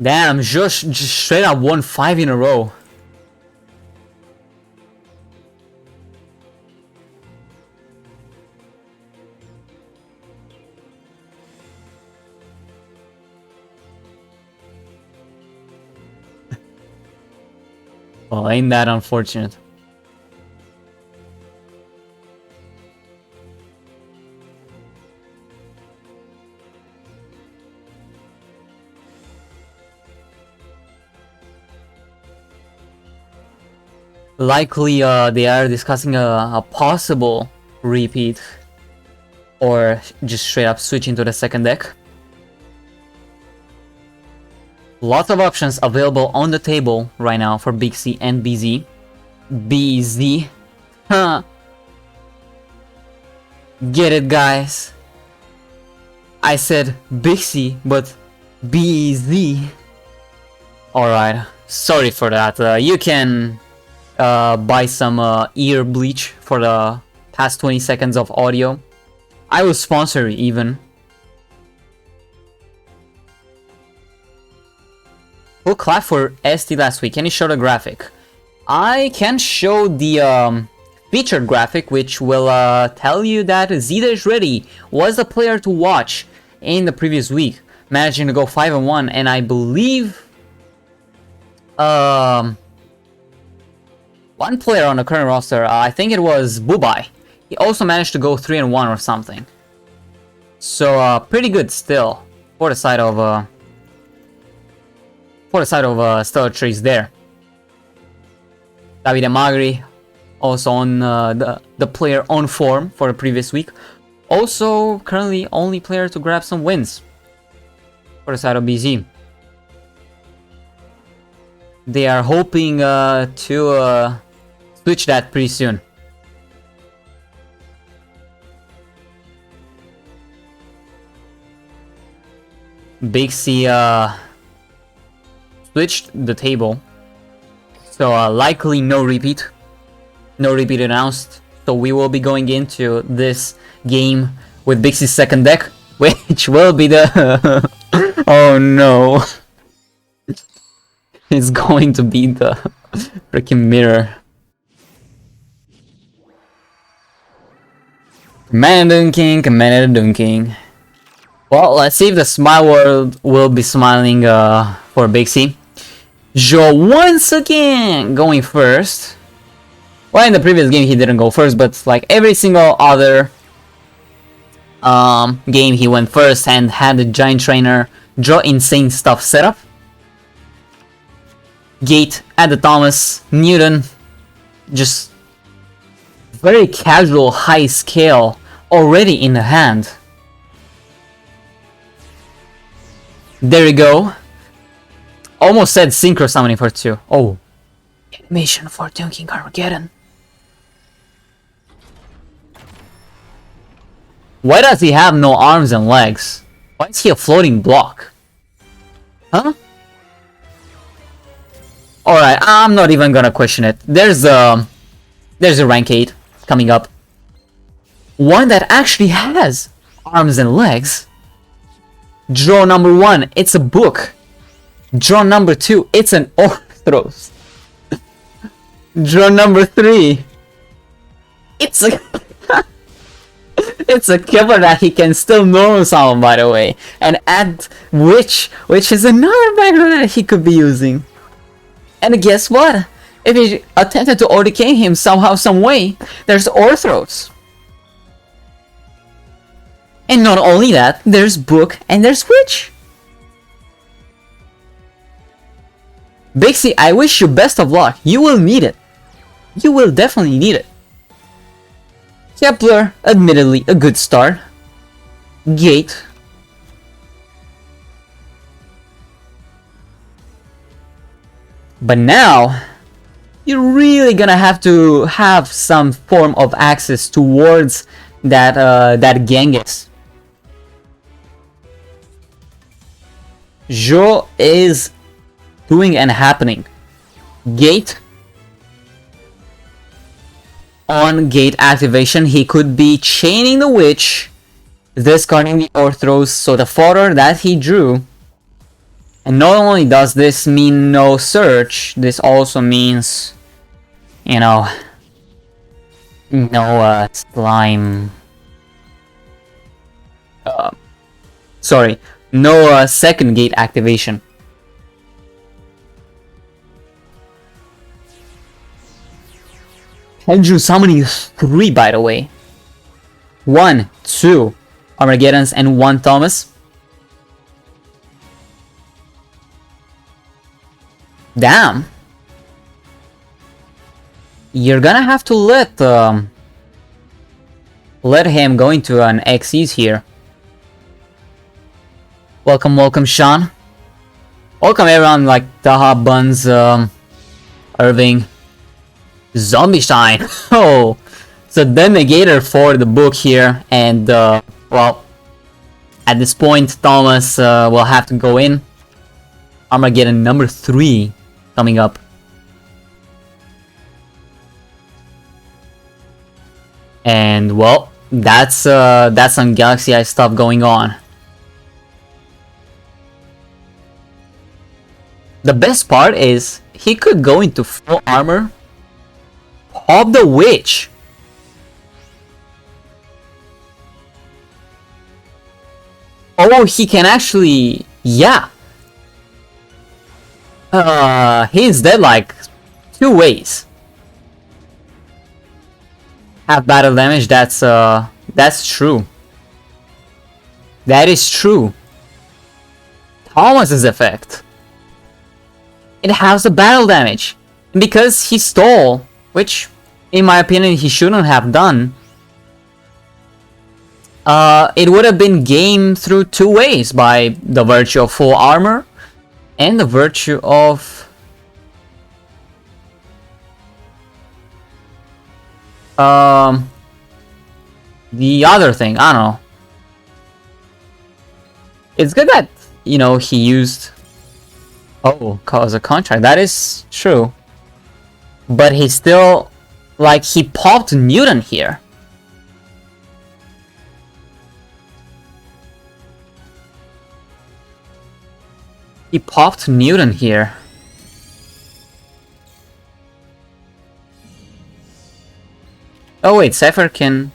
Damn, just straight up won 5 in a row. Well, ain't that unfortunate. Likely they are discussing a possible repeat or just straight up switching to the second deck. Lots of options available on the table right now for Big C and BZ. BZ. Huh. Get it, guys. I said Big C, but BZ. Alright, sorry for that. You can buy some ear bleach for the past 20 seconds of audio. I will sponsor even. Who clapped for ST last week? Can you show the graphic? I can show the featured graphic, which will tell you that HeyZZy is ready. Was a player to watch in the previous week, managing to go 5-1, and I believe one player on the current roster, I think it was Bubai, he also managed to go 3-1 or something. So pretty good still for the side of Stellar Trees there. Davide Magri also on the player on form for the previous week. Also currently only player to grab some wins for the side of BZ. They are hoping to switch that pretty soon. Big C switched the table, so likely no repeat announced. So we will be going into this game with Big C's second deck, which will be the oh no, it's going to be the freaking mirror. Commander Dunking. Well, let's see if the Smile World will be smiling for Big C. Joe once again going first. Well, in the previous game he didn't go first, but like every single other game he went first and had the Giant Trainer draw insane stuff set up. Gate at the Thomas, Newton, just very casual high scale already in the hand. There we go. Almost said Synchro Summoning for 2. Oh. Animation for Dunking Armageddon. Why does he have no arms and legs? Why is he a floating block? Huh? Alright, I'm not even gonna question it. There's a rank 8 coming up. One that actually has arms and legs. Draw number 1, it's a book. Draw number 2, it's an Orthros. Draw number 3, it's a it's a killer that he can still normal summon, by the way, and add which is another background that he could be using. And guess what? If he attempted to ODK him somehow, some way, there's Orthros. And not only that, there's Book and there's Witch. Big C, I wish you best of luck. You will need it. You will definitely need it. Kepler, admittedly a good start. Gate. But now, you're really gonna have to have some form of access towards that Genghis. Jo is doing and happening. Gate. On gate activation, he could be chaining the Witch, discarding the Orthros, so the fodder that he drew. And not only does this mean no search, this also means, you know, no slime. Sorry, no second gate activation. Andrew summoning 3, by the way. 1, 2 Armageddons and 1 Thomas. Damn. You're gonna have to let him go into an XEs here. Welcome, Sean. Welcome everyone, like Taha, Buns, Irving, Zombie Shine. Oh, so then negator for the book here, and well, at this point Thomas will have to go in. Armageddon number 3 coming up. And well, that's some Galaxy Eye stuff going on. The best part is he could go into full armor, pop the Witch, Oh, he can actually... Yeah. He's dead like 2 ways. Half battle damage, that's true. That is true. Thomas's effect. It has the battle damage. And because he stole, which in my opinion he shouldn't have done, it would have been game through 2 ways by the virtue of full armor and the virtue of the other thing. I don't know. It's good that, you know, he used cause a contract. That is true. But he still, like, he popped Newton here. He popped Newton here. Oh wait, Cypher can...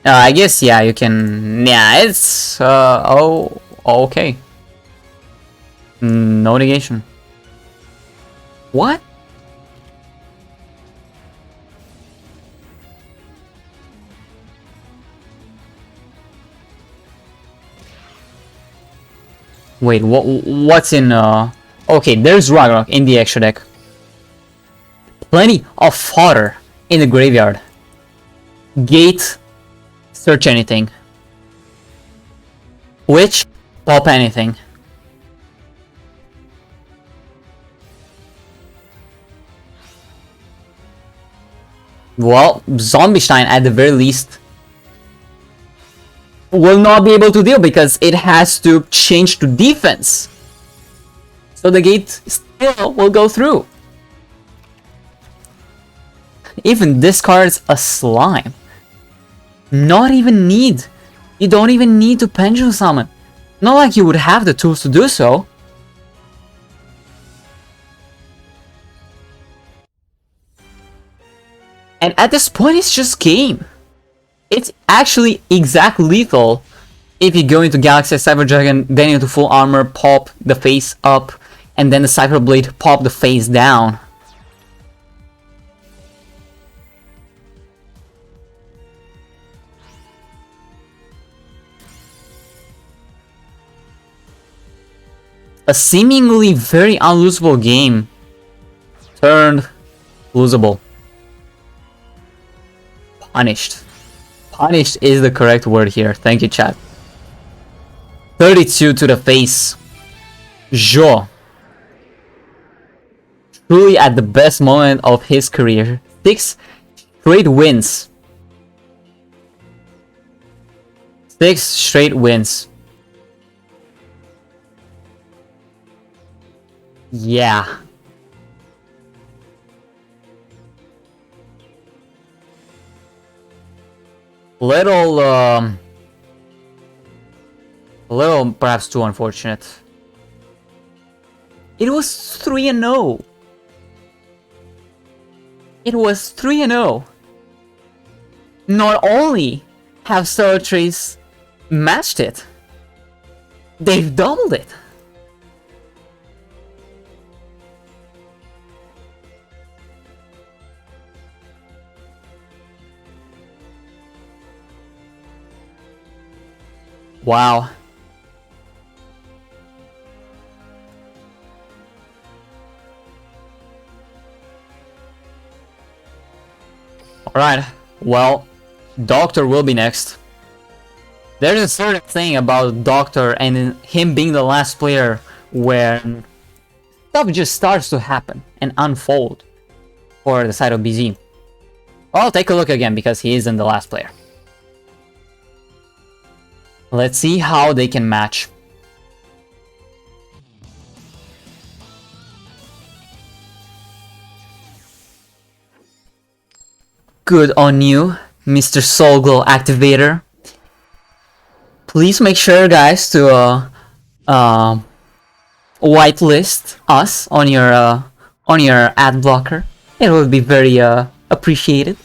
I guess, yeah, you can... Yeah, it's... oh, okay. No negation. What? Wait, what's in... Okay, there's Ragnarok in the extra deck. Plenty of fodder in the graveyard. Gate, search anything. Witch, pop anything. Well, Zombiestein at the very least will not be able to deal because it has to change to defense. So the gate still will go through. Even discards a slime. Not even need. You don't even need to Pendulum Summon. Not like you would have the tools to do so. And at this point, it's just game. It's actually exact lethal if you go into Galaxy Cyber Dragon, then into full armor, pop the face up, and then the Cyber Blade pop the face down. A seemingly very unlosable game turned losable. Punished. Punished is the correct word here. Thank you, chat. 32 to the face. Jo. Truly at the best moment of his career. 6 straight wins. 6 straight wins. Yeah. Little perhaps too unfortunate. It was 3-0. It was 3-0. Not only have Stellar Trace matched it, they've doubled it. Wow. Alright, well, Doctor will be next. There's a certain thing about Doctor and him being the last player where stuff just starts to happen and unfold for the side of BZ. I'll take a look again because he isn't the last player. Let's see how they can match. Good on you, Mr. Soulglow Activator. Please make sure, guys, to whitelist us on your ad blocker. It would be very appreciated.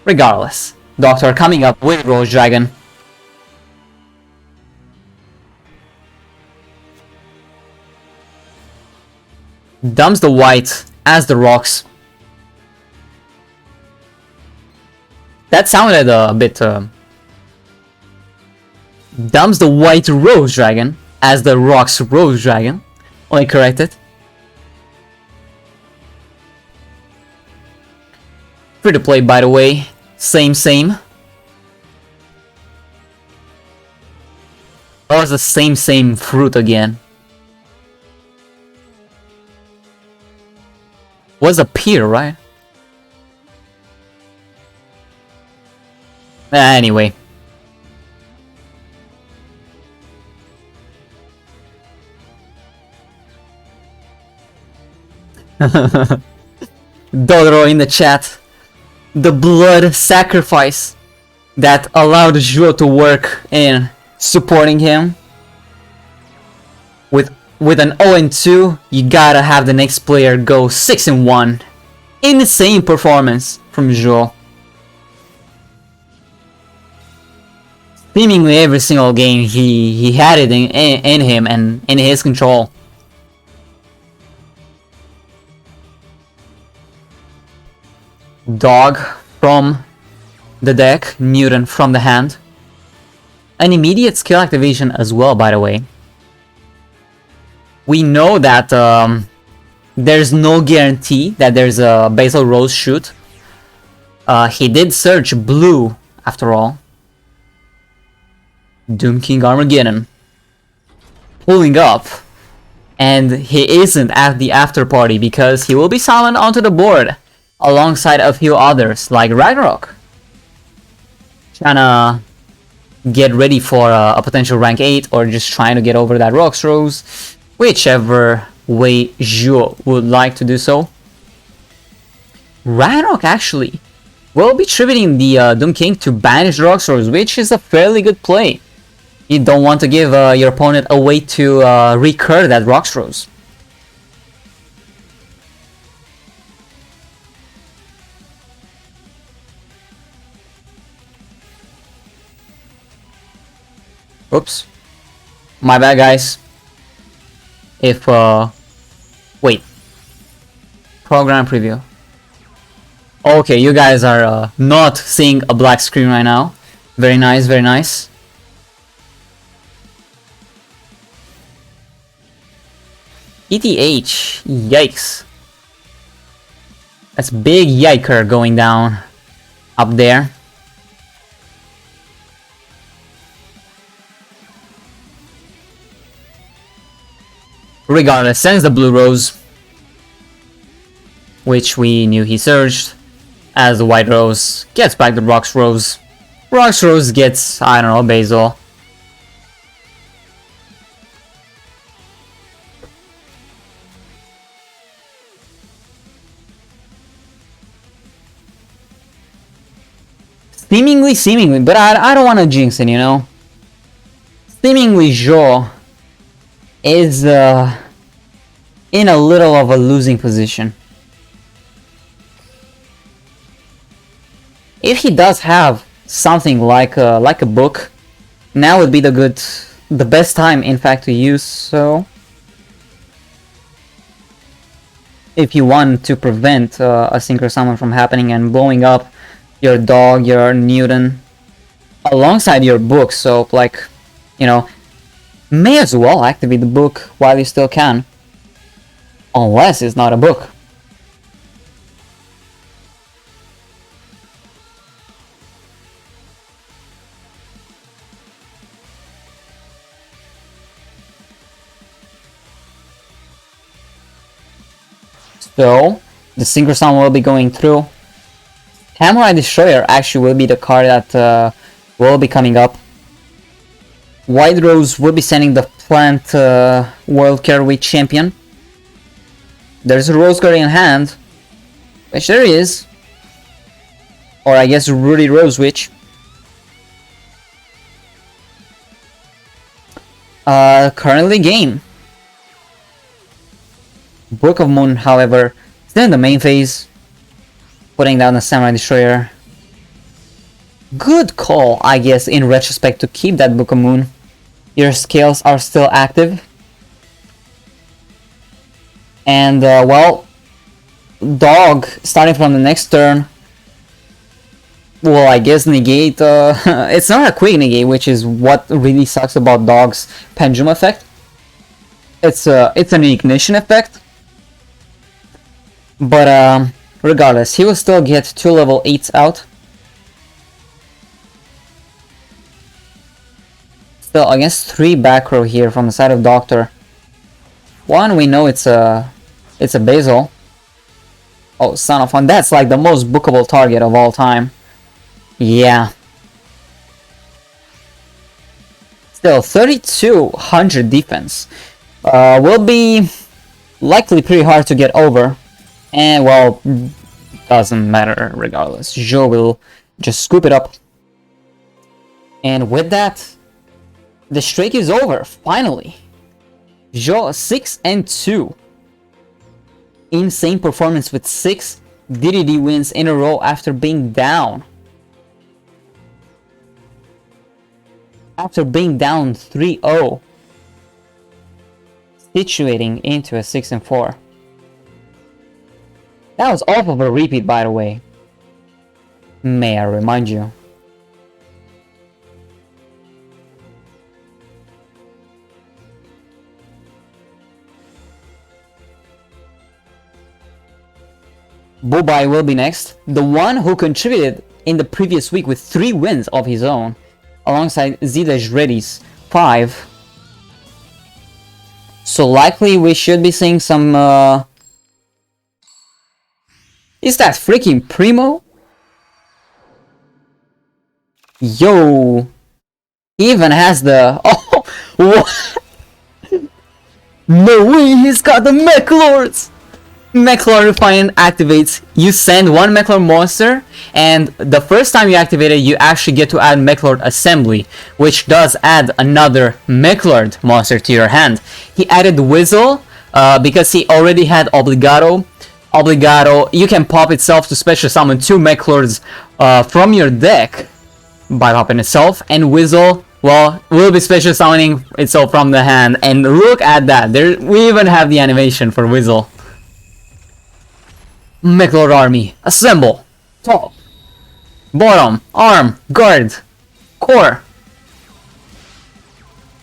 Regardless, Doctor coming up with Rose Dragon. Dumps the white as the rocks. That sounded a bit... dumps the white Rose Dragon as the rocks Rose Dragon. Let me correct it. Free to play, by the way. Same. That was the same fruit again. Was a pear, right? Anyway. Dodoro in the chat. The blood sacrifice that allowed Zhuo to work in supporting him. With an 0-2, you gotta have the next player go 6-1. Insane performance from Zhuo. Seemingly every single game he had it in him and in his control. Dog from the deck, Newton from the hand. An immediate skill activation as well, by the way. We know that there's no guarantee that there's a Basil Rose shoot. He did search blue, after all. Doom King Armageddon. Pulling up. And he isn't at the after party because he will be summoned onto the board. Alongside a few others, like Ragnarok. Trying to get ready for a potential rank 8 or just trying to get over that Rocks Rose. Whichever way Zhuo would like to do so. Ragnarok actually will be tributing the Doom King to banish the Rocks Rose, which is a fairly good play. You don't want to give your opponent a way to recur that Rocks Rose. Oops. My bad, guys. If, wait. Program preview. Okay, you guys are not seeing a black screen right now. Very nice, very nice. ETH. Yikes. That's big yiker going down up there. Regardless, sends the blue rose, which we knew he surged, as the white rose gets back the Rocks Rose. Rocks Rose gets, I don't know, Basil. Seemingly, but I don't want to jinx it, you know? Seemingly Zhuo is in a little of a losing position. If he does have something like a book, now would be the best time, in fact, to use so. If you want to prevent a Synchro Summon from happening and blowing up your dog, your Newton, alongside your book, so like, you know, may as well activate the book while you still can. Unless it's not a book. So, the Synchro Summon will be going through. Samurai Destroyer actually will be the card that will be coming up. White Rose will be sending the Plant World Carry Champion. There's a Rose Guardian hand, which there is. Or I guess Rudy Rose Witch. Currently game. Book of Moon, however, still in the main phase. Putting down the Samurai Destroyer. Good call, I guess, in retrospect, to keep that Book of Moon. Your scales are still active. And, well, Dog, starting from the next turn, will, I guess, negate... it's not a quick negate, which is what really sucks about Dog's Pendulum effect. It's an ignition effect. But, regardless, he will still get 2 level 8s out. Still, against 3 back row here from the side of Doctor. One, we know it's a Basil. Oh, Son of Fun. That's like the most bookable target of all time. Yeah. Still, 3200 defense. Will be likely pretty hard to get over. And, well, doesn't matter regardless. Joe will just scoop it up. And with that, the streak is over, finally. Joe 6-2. Insane performance with 6 DDD wins in a row after being down. After being down 3-0. Situating into a 6-4. That was off of a repeat, by the way. May I remind you. Bobai will be next, the one who contributed in the previous week with 3 wins of his own, alongside HeyZZy's Reddy's 5. So likely we should be seeing some... Is that freaking Primo? Yo! He even has the... Oh! What? No way, he's got the Mech Lords! Mechlor Refinement activates, you send 1 Mechlor monster, and the first time you activate it, you actually get to add Mechlord Assembly, which does add another Mechlord monster to your hand. He added Whizzle, because he already had Obligato. Obligato, you can pop itself to special summon 2 Mechlords from your deck by popping itself, and Whizzle, well, will be special summoning itself from the hand, and look at that, we even have the animation for Whizzle. Mechlord Army, assemble, top, bottom, arm, guard, core,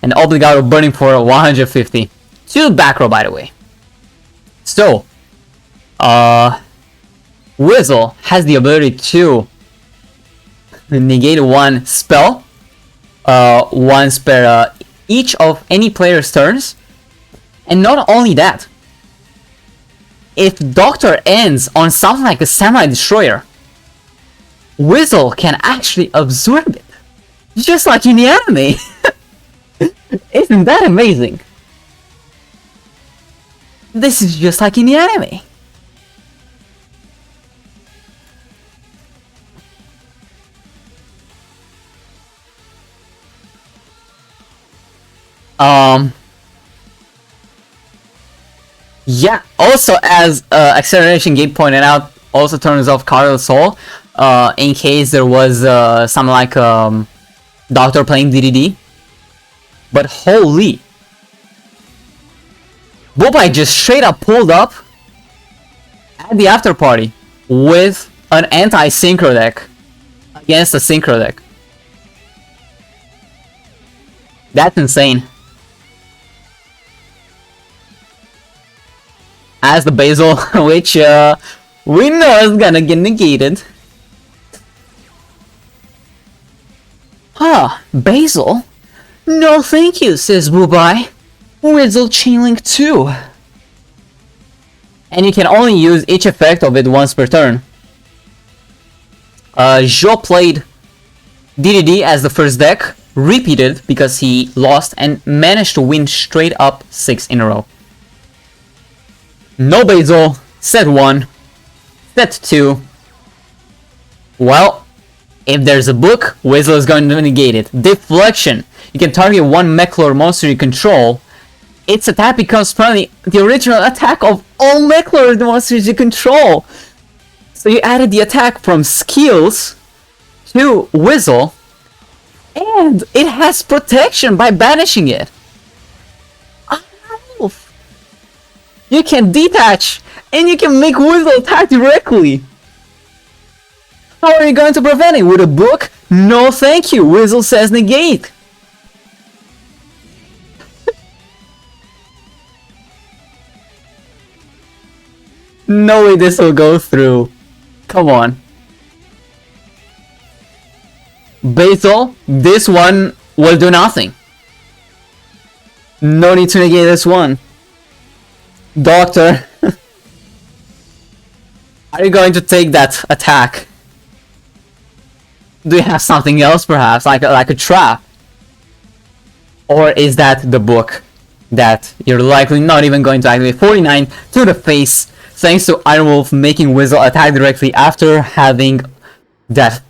and Obligato burning for 150. 2 back row, by the way. So, Whizzle has the ability to negate 1 spell, once per each of any player's turns, and not only that, if Doctor ends on something like a Semi-Destroyer, Whizzle can actually absorb it. Just like in the anime. Isn't that amazing? This is just like in the anime. Yeah, also as Acceleration Gate pointed out, also turns off Carlos Soul in case there was something like Doctor playing DDD. But holy, Bobai just straight up pulled up at the after party with an anti-synchro deck against a synchro deck. That's insane. As the Basil, which we know is gonna get negated. Huh, Basil? No thank you, says Bobai. Whizzle Chainlink 2. And you can only use each effect of it once per turn. Jo played DDD as the first deck, repeated because he lost and managed to win straight up 6 in a row. No Basil, set 1, set 2. Well, if there's a book, Whizzle is going to negate it. Deflection. You can target 1 Mechlor monster you control. Its attack becomes probably the original attack of all Mechlor monsters you control. So you added the attack from skills to Weasel, and it has protection by banishing it. You can detach, and you can make Weasel attack directly. How are you going to prevent it? With a book? No thank you, Weasel says negate. No way this will go through. Come on. Basil, this one will do nothing. No need to negate this one. Doctor. Are you going to take that attack? Do you have something else perhaps? Like a trap? Or is that the book that you're likely not even going to activate? 49 to the face. Thanks to Iron Wolf making Weasel attack directly after having that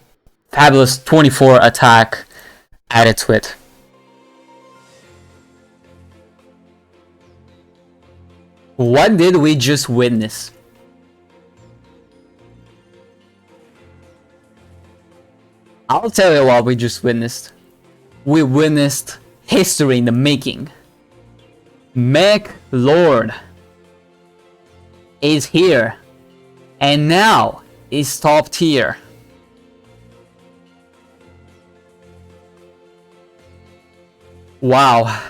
fabulous 24 attack added to it. What did we just witness? I'll tell you what we just witnessed. We witnessed history in the making. Mech Lord is here, and now is top tier. Wow.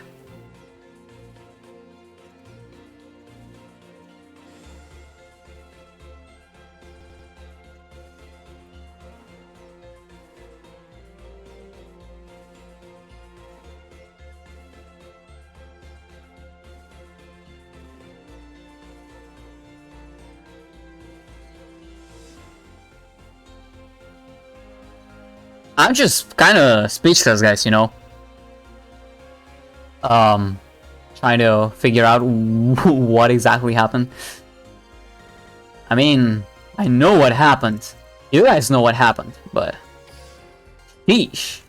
I'm just kind of speechless, guys, you know. Trying to figure out what exactly happened. I mean, I know what happened. You guys know what happened, but sheesh.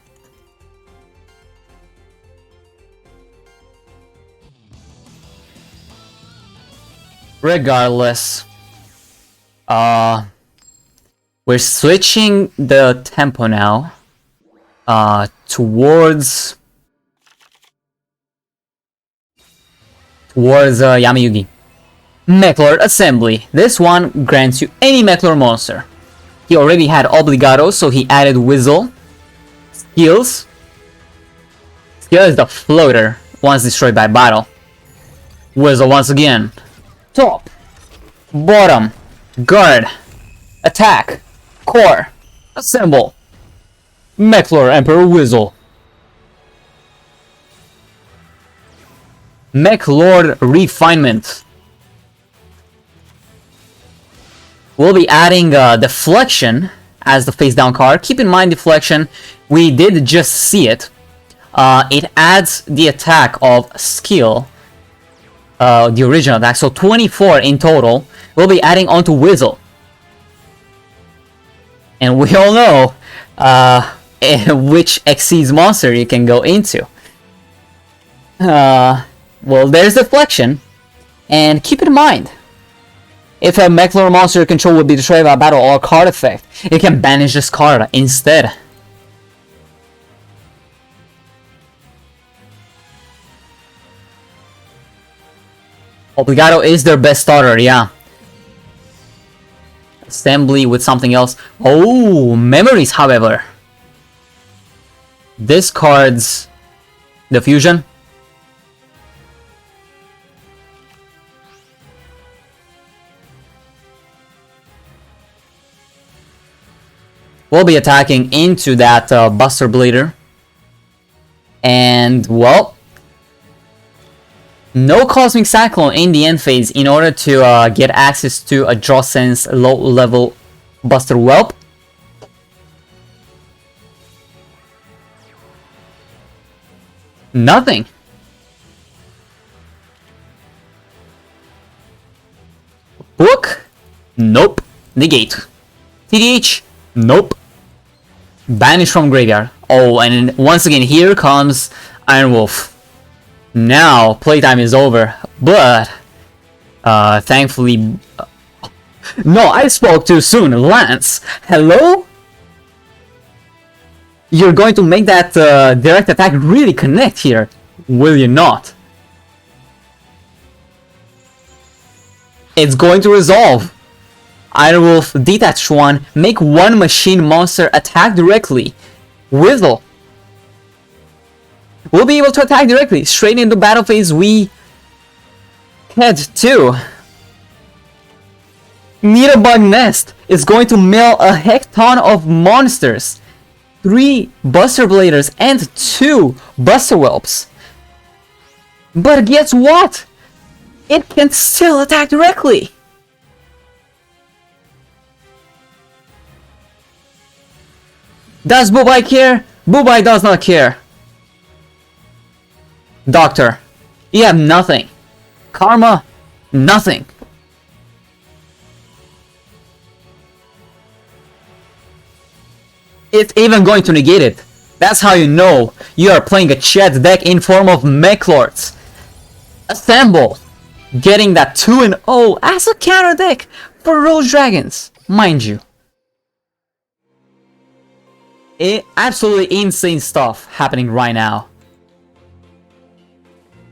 Regardless, we're switching the tempo now towards Yamayugi. Mechlord Assembly. This one grants you any Mechlord monster. He already had Obligato, so he added Weasel. Skills. Skill is the floater once destroyed by battle. Weasel once again. Top. Bottom. Guard. Attack. Core. Assemble. Mechlord Emperor Weasel. Mechlord Refinement. We'll be adding Deflection as the face down card. Keep in mind Deflection, we did just see it. It adds the attack of skill, the original attack, so 24 in total. We'll be adding onto Weasel. And we all know which Exceeds monster you can go into. Well, there's Deflection, and keep in mind, if a Mechlord monster you control would be destroyed by battle or card effect, you can banish this card instead. Obligato is their best starter, yeah. Assembly with something else. Oh, Memories, however. Discards the fusion. We'll be attacking into that Buster Blader. And, well, no Cosmic Cyclone in the end phase in order to get access to a Draw Sense low-level Buster Whelp. Nothing. Book? Nope. Negate. TDH? Nope. Banish from graveyard. Oh, and once again, here comes Iron Wolf. Now, playtime is over, but thankfully... no, I spoke too soon. Lance, hello? You're going to make that direct attack really connect here, will you not? It's going to resolve. Irewolf, detached one, make one machine monster attack directly. Whizzle. We'll be able to attack directly. Straight into battle phase we head to. Meterbug Nest is going to mill a heck ton of monsters. 3 Buster Bladers and 2 Buster Whelps. But guess what? It can still attack directly. Does Bubai care? Bubai does not care. Doctor, you have nothing. Karma, nothing. It's even going to negate it. That's how you know you are playing a chat deck in form of Mech Lords. Assemble! Getting that 2-0 as a counter deck for Rose Dragons, mind you. Absolutely insane stuff happening right now.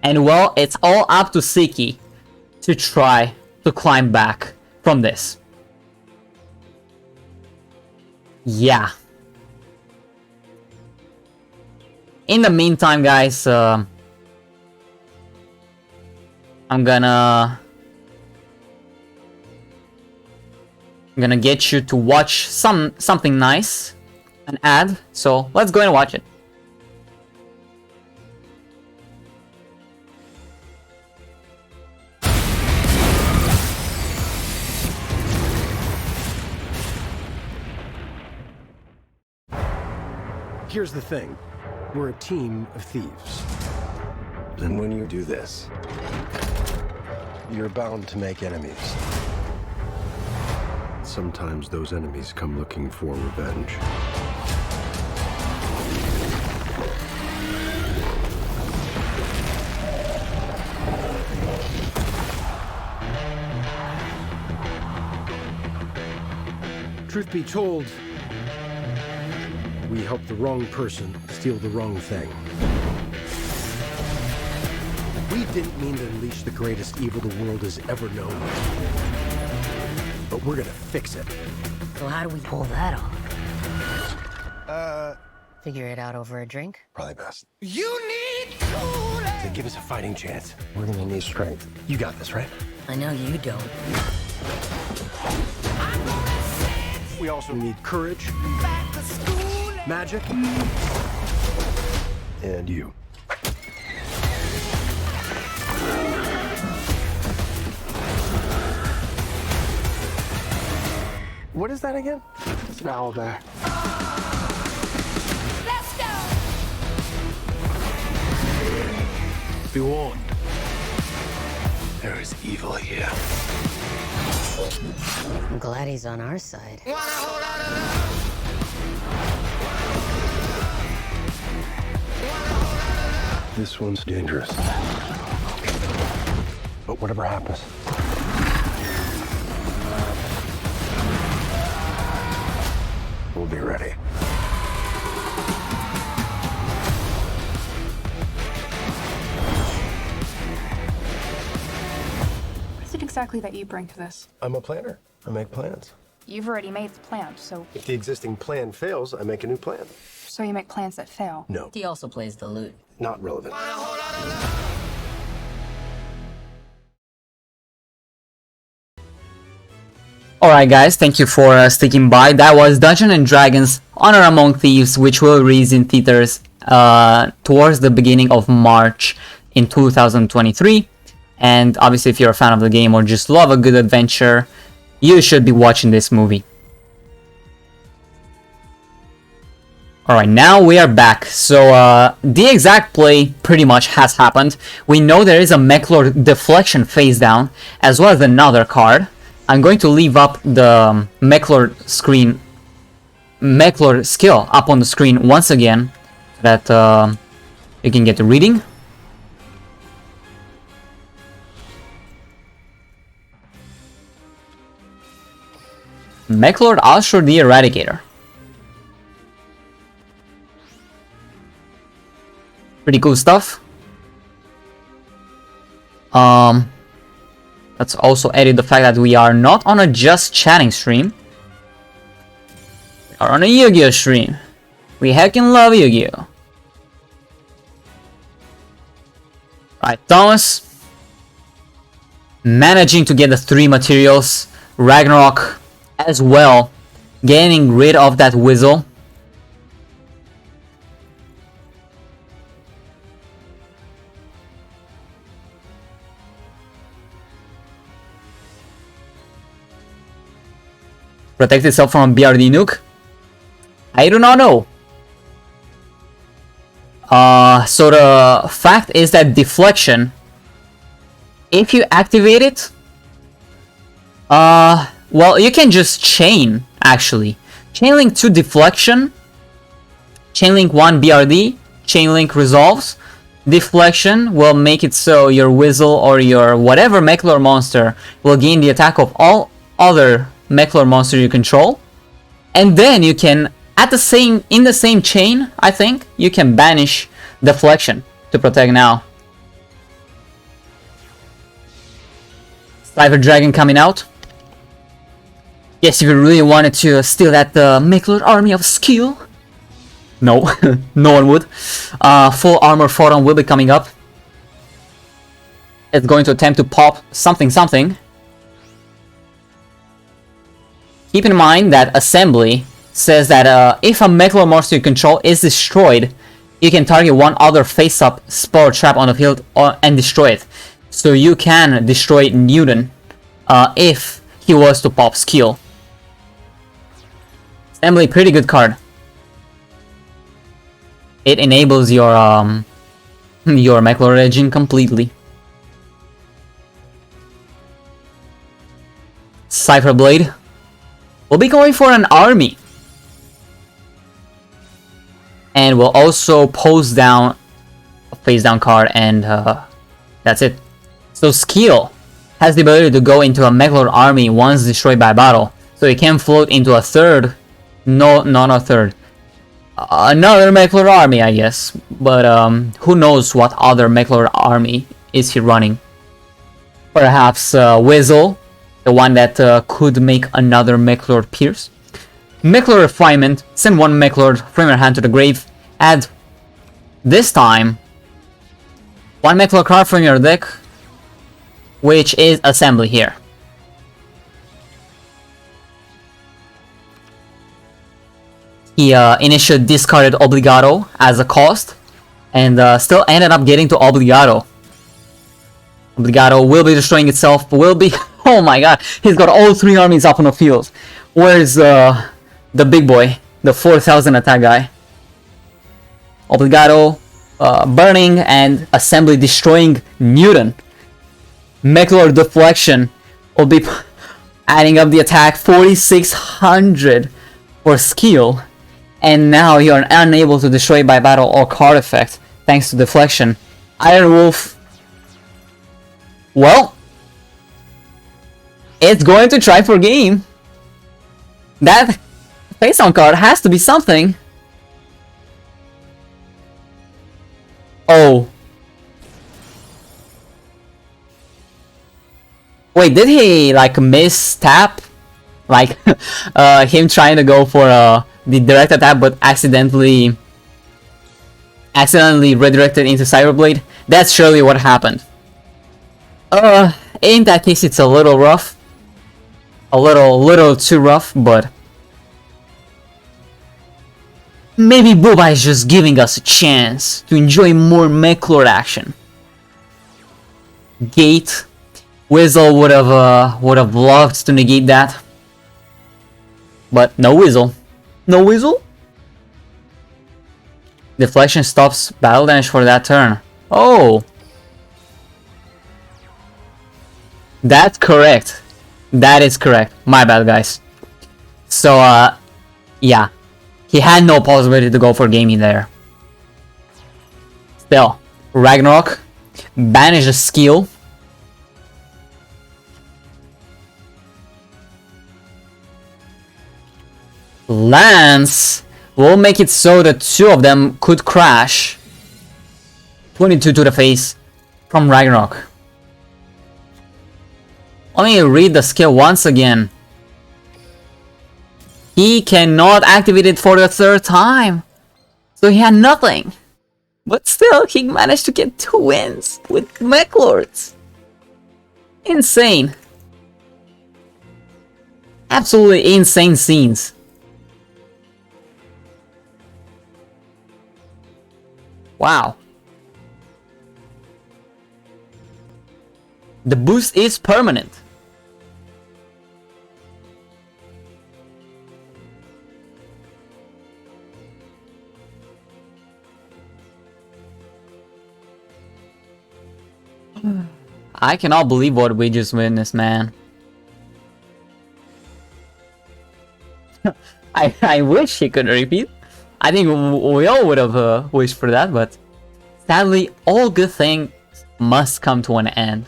And well, it's all up to Siki to try to climb back from this. Yeah. In the meantime, guys, I'm gonna get you to watch something nice, an ad. So let's go and watch it. Here's the thing. We're a team of thieves. And when you do this, you're bound to make enemies. Sometimes those enemies come looking for revenge. Truth be told, we helped the wrong person steal the wrong thing. We didn't mean to unleash the greatest evil the world has ever known. But we're gonna fix it. So how do we pull that off? Figure it out over a drink? Probably best. You need to To give us a fighting chance, we're gonna need strength. You got this, right? I know you don't. We also need courage, back to school. magic, and you. What is that again? It's an owl bear. Let's go. Be warned. There is evil here. I'm glad he's on our side. Want a whole lot of love. This one's dangerous. But whatever happens, we'll be ready. What is it exactly that you bring to this? I'm a planner. I make plans. You've already made the plan, so If the existing plan fails, I make a new plan. you make plans that fail. No, He also plays the lute. not relevant. Alright guys, thank you for sticking by. That was Dungeons and Dragons Honor Among Thieves, which will release in theaters towards the beginning of March in 2023. And obviously if you're a fan of the game or just love a good adventure, you should be watching this movie. Alright, now we are back. So the exact play pretty much has happened. We know there is a Mechlord deflection face down, as well as another card. I'm going to leave up the Mechlord screen, Mechlord skill up on the screen once again, so that you can get the reading. Mechlord Ashur the Eradicator. Pretty cool stuff. Let's also edit the fact that we are not on a just chatting stream. We are on a Yu-Gi-Oh stream. We heckin' love Yu-Gi-Oh. Right, Thomas. Managing to get the 3 materials. Ragnarok as well. Getting rid of that Whistle. Protect itself from a BRD nuke? I do not know. So the fact is that deflection, if you activate it, well, you can just chain, actually. Chain link 2 deflection, chain link 1 BRD, chain link resolves. Deflection will make it so your Whistle or your whatever Mechlor monster will gain the attack of all other Mechlor monster you control, and then you can in the same chain, I think you can banish deflection to protect now. Cypher Dragon coming out. Yes, if you really wanted to steal that Mechlor army of skill. No, no one would. Full armor photon will be coming up. It's going to attempt to pop something. Keep in mind that assembly says that if a Mechlor monster you control is destroyed, you can target one other face-up spell trap on the field and destroy it. So you can destroy Newton if he was to pop skill. Assembly, pretty good card. It enables your Mechlor engine completely. Cypher Blade. We'll be going for an army. And we'll also post down a face down card, and that's it. So skill has the ability to go into a Mechlor army once destroyed by battle. So it can float into a third, not a third. Another Mechlor army, I guess. But who knows what other Mechlor army is he running. Perhaps Whistle. The one that could make another Mechlor Pierce. Mechlor Refinement, send 1 Mechlor from your hand to the grave. Add, this time, 1 Mechlor card from your deck, which is Assembly here. He initially discarded Obligato as a cost, and still ended up getting to Obligato. Obligato will be destroying itself, will be... Oh my god, he's got all 3 armies up on the field. Where's the big boy, the 4000 attack guy? Obligato burning and Assembly destroying Newton. Mechlor Deflection will be adding up the attack 4600 for skill. And now you are unable to destroy by battle or card effect thanks to Deflection. Iron Wolf. Well, it's going to try for game. That face-on card has to be something. Oh. Wait, did he like miss tap? Like him trying to go for the direct attack but accidentally redirected into Cyberblade? That's surely what happened. In that case it's a little rough. A little too rough, but maybe Boba is just giving us a chance to enjoy more Mechlor action. Gate. Whistle would have loved to negate that, but no Whistle. No Whistle. Deflection stops battle damage for that turn. Oh, that's correct. That is correct. My bad, guys. So, yeah. He had no possibility to go for gaming there. Still, Ragnarok. Banish the skill. Lance will make it so that 2 of them could crash. 22 to the face from Ragnarok. Let me read the skill once again. He cannot activate it for the 3rd time. So he had nothing. But still, he managed to get 2 wins with Mech Lords. Insane. Absolutely insane scenes. Wow. The boost is permanent. I cannot believe what we just witnessed, man. I wish he could repeat. I think we all would have wished for that, but sadly, all good things must come to an end.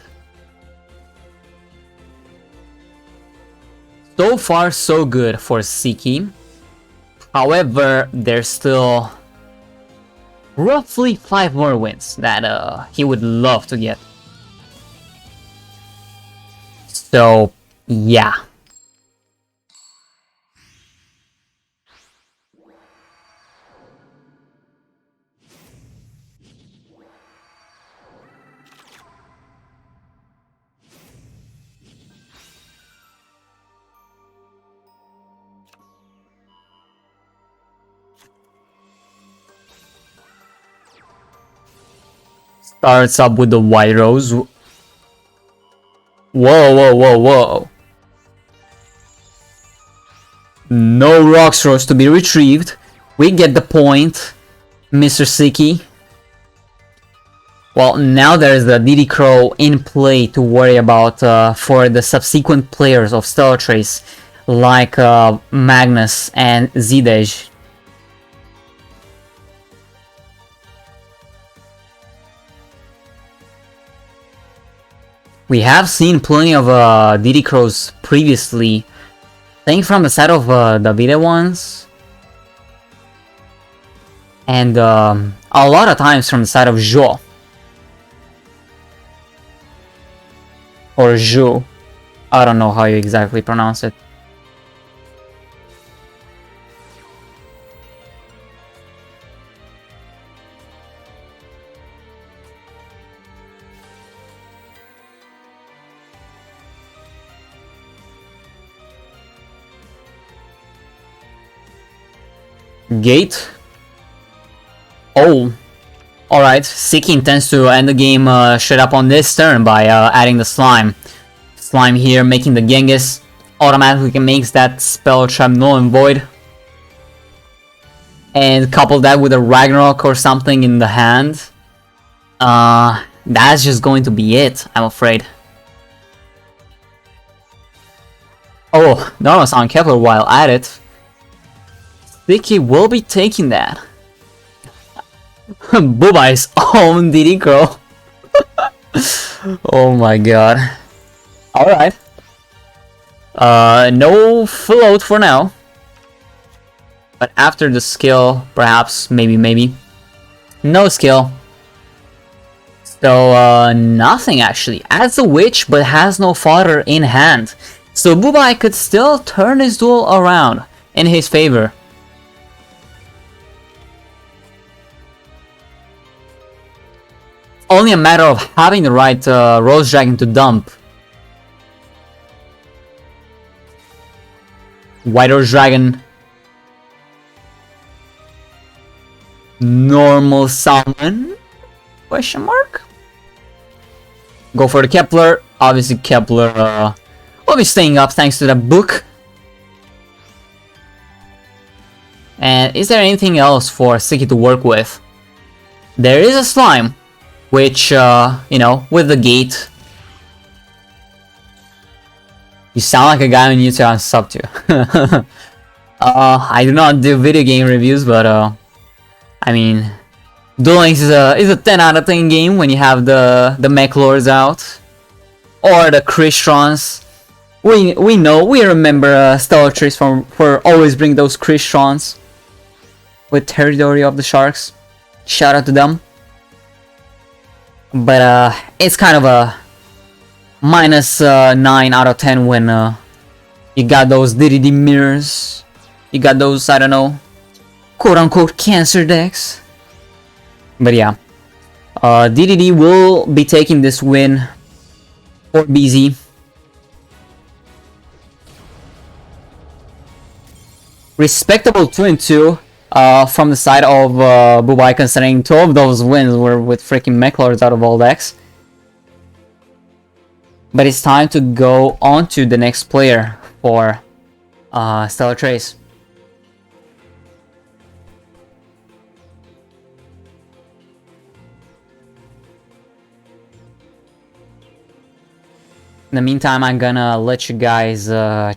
So far, so good for Siki. However, there's still roughly 5 more wins that he would love to get. So, yeah. Starts up with the White Rose. Whoa, whoa, whoa, whoa. No Rock Stars to be retrieved. We get the point, Mr. Siki. Well, now there's the DD Crow in play to worry about for the subsequent players of Stellar Trace, like Magnus and HeyZZy. We have seen plenty of DD Crows previously. I think from the side of Davide ones. And a lot of times from the side of Jo. Or Jo. I don't know how you exactly pronounce it. Gate. Oh. Alright, Siki intends to end the game straight up on this turn by adding the slime. Slime here making the Genghis. Automatically makes that spell trap null and void. And couple that with a Ragnarok or something in the hand. That's just going to be it, I'm afraid. Oh, normal sound Kepler while at it. Siki will be taking that. Bubai's own DD Crow. Oh my god. Alright. No float for now. But after the skill, perhaps, maybe. No skill. So, nothing actually. Adds a witch, but has no fodder in hand. So Bubai could still turn his duel around in his favor. Only a matter of having the right Rose Dragon to dump. White Rose Dragon. Normal summon? Question mark? Go for the Kepler. Obviously Kepler will be staying up thanks to the book. And is there anything else for Siki to work with? There is a slime. Which, you know, with the gate. You sound like a guy on YouTube I'm sub to. I do not do video game reviews, but, I mean, Duel Links is a 10 out of 10 game when you have the Mech Lords out. Or the Christrons. We remember Stellar Trace for always bring those Christrons. With Territory of the Sharks. Shout out to them. But it's kind of a minus 9 out of 10 when you got those DDD mirrors. You got those, I don't know, quote-unquote cancer decks. But yeah, DDD will be taking this win for BZ. Respectable 2-2 from the side of Bubai, considering 2 of those wins were with freaking Mechlords out of all decks. But it's time to go on to the next player for Stellar Trace. In the meantime, I'm gonna let you guys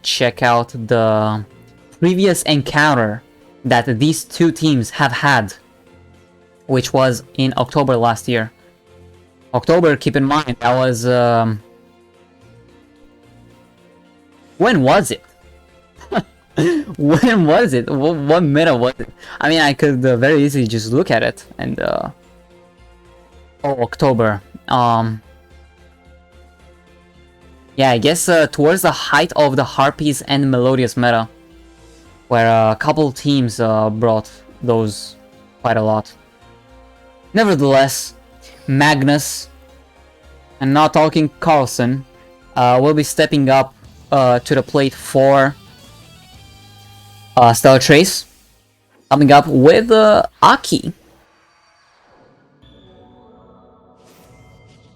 check out the previous encounter that these two teams have had, which was in October last year. October, keep in mind, that was... when was it? When was it? What meta was it? I mean, I could very easily just look at it and... oh, October. Yeah, I guess towards the height of the Harpies and Melodious meta, where a couple teams brought those quite a lot. Nevertheless, Magnus, and not talking Carlson, will be stepping up to the plate for Stellar Trace, coming up with Aki.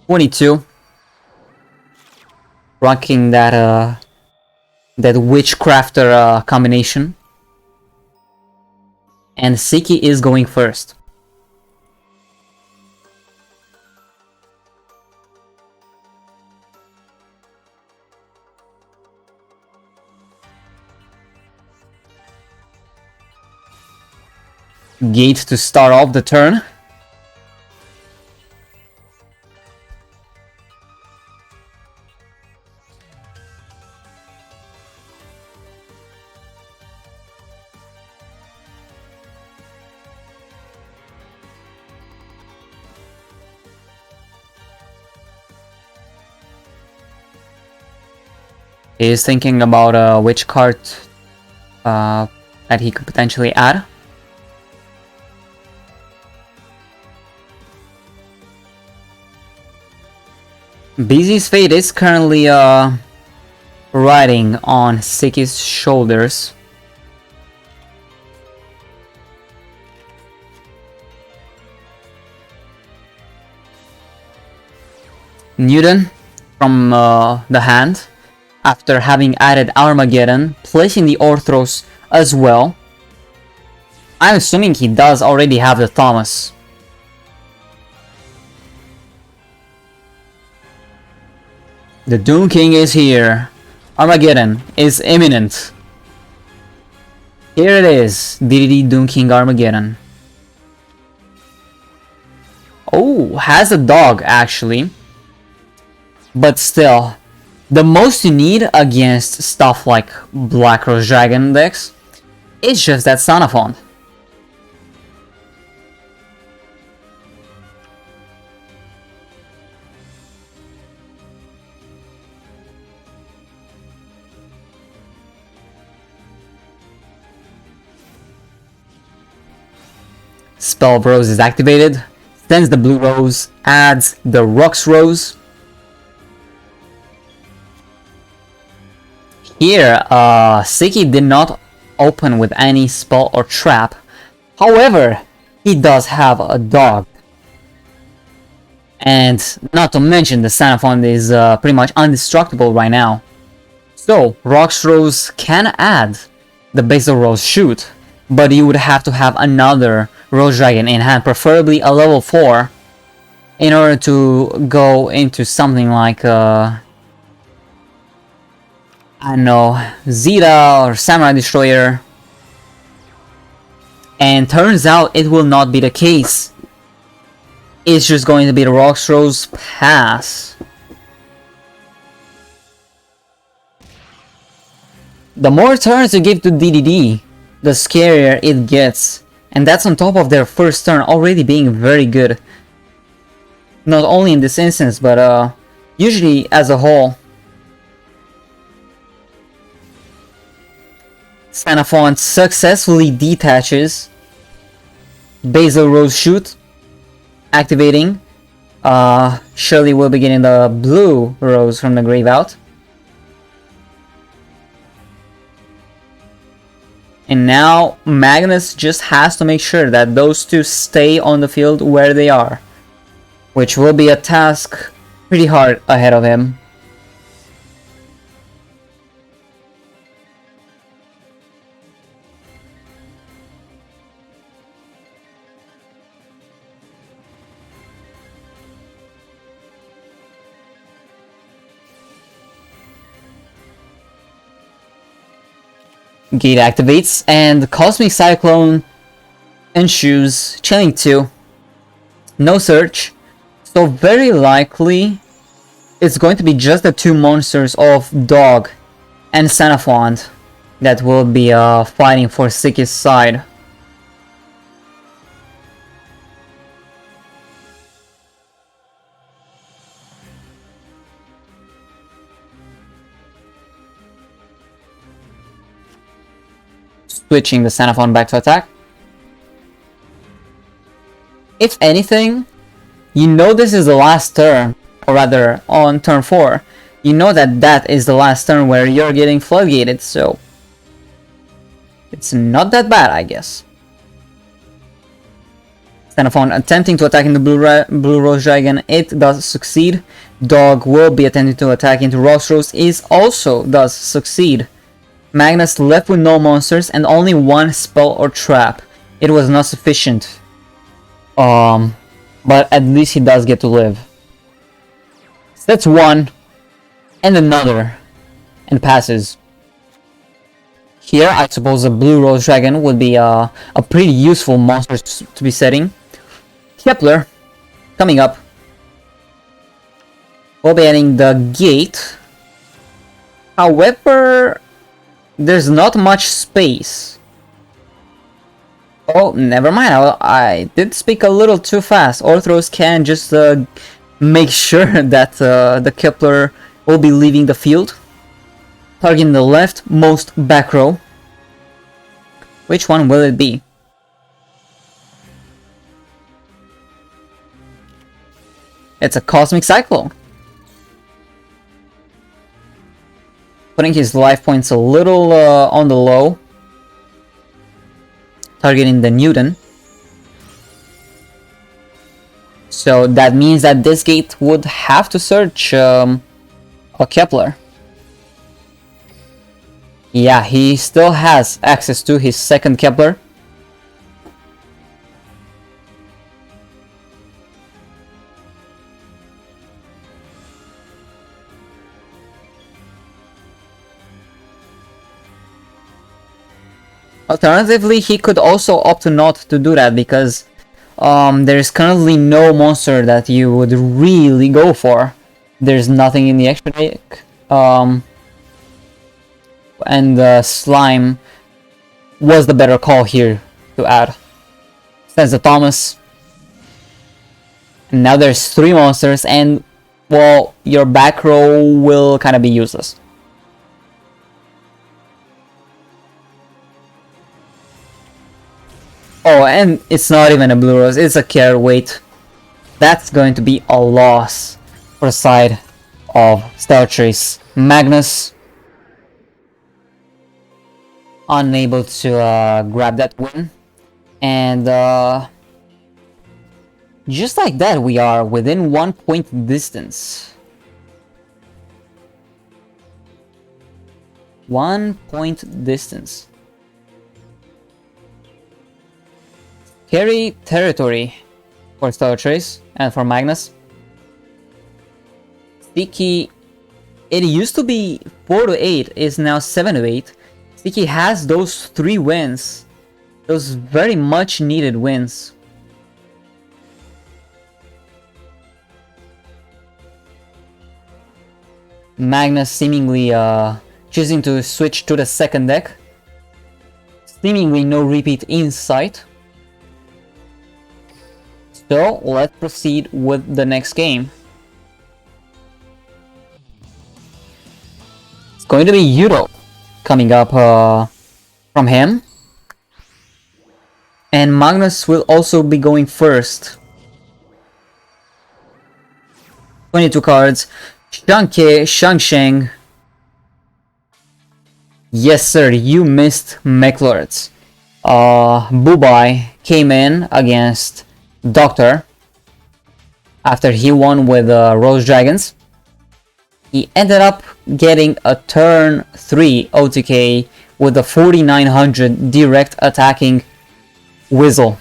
22. Rocking that Witchcrafter combination. And Siki is going first. Gate to start off the turn. He is thinking about which card that he could potentially add. BZ's fate is currently riding on Siki's shoulders. Newton from the hand, after having added Armageddon, placing the Orthros as well. I'm assuming he does already have the Thomas. The Doom King is here. Armageddon is imminent. Here it is, DDD Doom King Armageddon. Oh, has a dog actually. But still, the most you need against stuff like Black Rose Dragon decks is just that Sonophont. Spell of Rose is activated, sends the Blue Rose, adds the Rux Rose. Here, Siki did not open with any spell or trap. However, he does have a dog. And not to mention the Xenophon is pretty much indestructible right now. So, Rux Rose can add the Basil Rose shoot, but you would have to have another Rose Dragon in hand, preferably a level 4, in order to go into something like I don't know, Zeta or Samurai Destroyer. And turns out it will not be the case. It's just going to be the Rux Rose pass. The more turns you give to DDD, the scarier it gets. And that's on top of their first turn already being very good. Not only in this instance, but usually as a whole. Xenophon successfully detaches. Basil Rose Shoot. Activating. Shirley will be getting the blue rose from the grave out. And now Magnus just has to make sure that those two stay on the field where they are, which will be a task pretty hard ahead of him. Gate activates, and Cosmic Cyclone ensues. Chilling 2. No search. So very likely it's going to be just the two monsters of Dog and Xenophon that will be fighting for Siki's side. Switching the Xenophon back to attack. If anything, you know this is the last turn, or rather on turn 4, you know that that is the last turn where you're getting floodgated, so it's not that bad, I guess. Xenophon attempting to attack into Blue Rose Dragon, it does succeed. Dog will be attempting to attack into Rose, is also does succeed. Magnus left with no monsters and only one spell or trap. It was not sufficient. But at least he does get to live. So that's one. And another. And passes. Here, I suppose the Blue Rose Dragon would be a pretty useful monster to be setting. Kepler. Coming up. We'll be adding the gate. However, there's not much space. Oh, never mind. I did speak a little too fast. Orthros can just make sure that the Kepler will be leaving the field. Targeting the leftmost back row. Which one will it be? It's a Cosmic Cyclone. Putting his life points a little on the low. Targeting the Newton. So that means that this gate would have to search a Kepler. Yeah, he still has access to his second Kepler. Alternatively, he could opt to not to do that because there is currently no monster that you would really go for. There's nothing in the extra deck. And Slime was the better call here to add. Stands the Thomas. And now there's 3 monsters and, well, your back row will kind of be useless. Oh, and it's not even a Blue Rose, it's a Care Wait. That's going to be a loss for the side of Stellar Trace. Magnus unable to grab that win. And just like that, we are within 1 point distance. 1 point distance. Scary territory for Stellar Trace and for Magnus. Sticky, it used to be 4 to 8, is now 7 to 8. Sticky has those 3 wins, those very much needed wins. Magnus seemingly choosing to switch to the second deck. Seemingly no repeat in sight. So let's proceed with the next game. It's going to be Euro coming up from him. And Magnus will also be going first. 22 cards. Shanke, Shangsheng. Yes sir, you missed Mechlords. Bubai came in against Doctor after he won with Rose Dragons. He ended up getting a turn 3 OTK with a 4900 direct attacking Whistle.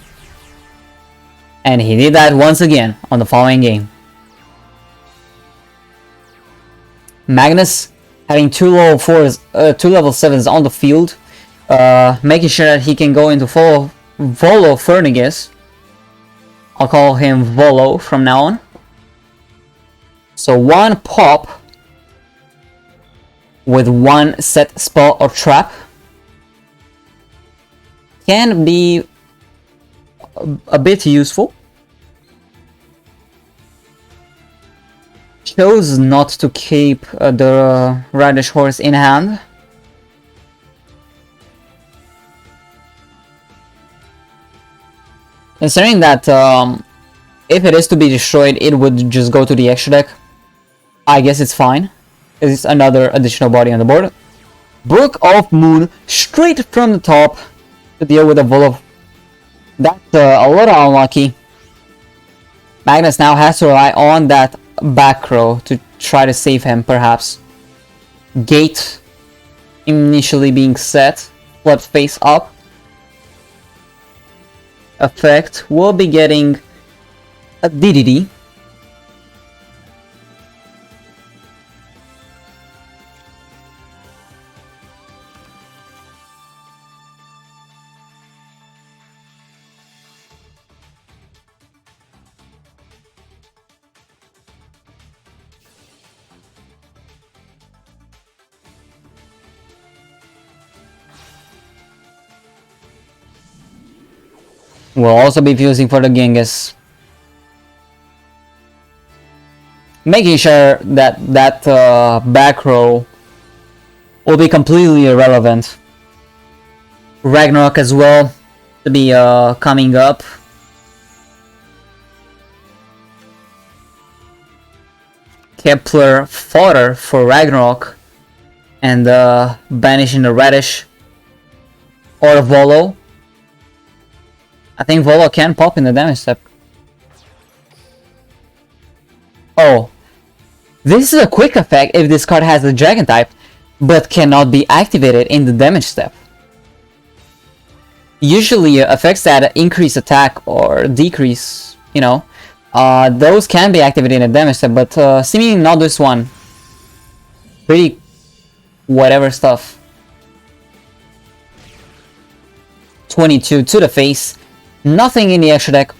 And he did that once again on the following game. Magnus having two level 7s on the field, making sure that he can go into Volo Fernigus. I'll call him Volo from now on. So one pop with one set spell or trap can be a bit useful. Chose not to keep the Radish Horse in hand. Considering that if it is to be destroyed, it would just go to the extra deck. I guess it's fine. It's another additional body on the board. Brook of Moon straight from the top to deal with a Volo. That's a little unlucky. Magnus now has to rely on that back row to try to save him, perhaps. Gate initially being set, flood face up. Effect will be getting a DDD. We'll also be fusing for the Genghis. Making sure that that back row will be completely irrelevant. Ragnarok as well to be coming up. Kepler fodder for Ragnarok and banishing the Radish or Volo. I think Volo can pop in the damage step. Oh, this is a quick effect if this card has a dragon type, but cannot be activated in the damage step. Usually effects that increase attack or decrease, you know, those can be activated in the damage step, but seemingly not this one. Pretty whatever stuff. 22 to the face. Nothing in the extra deck,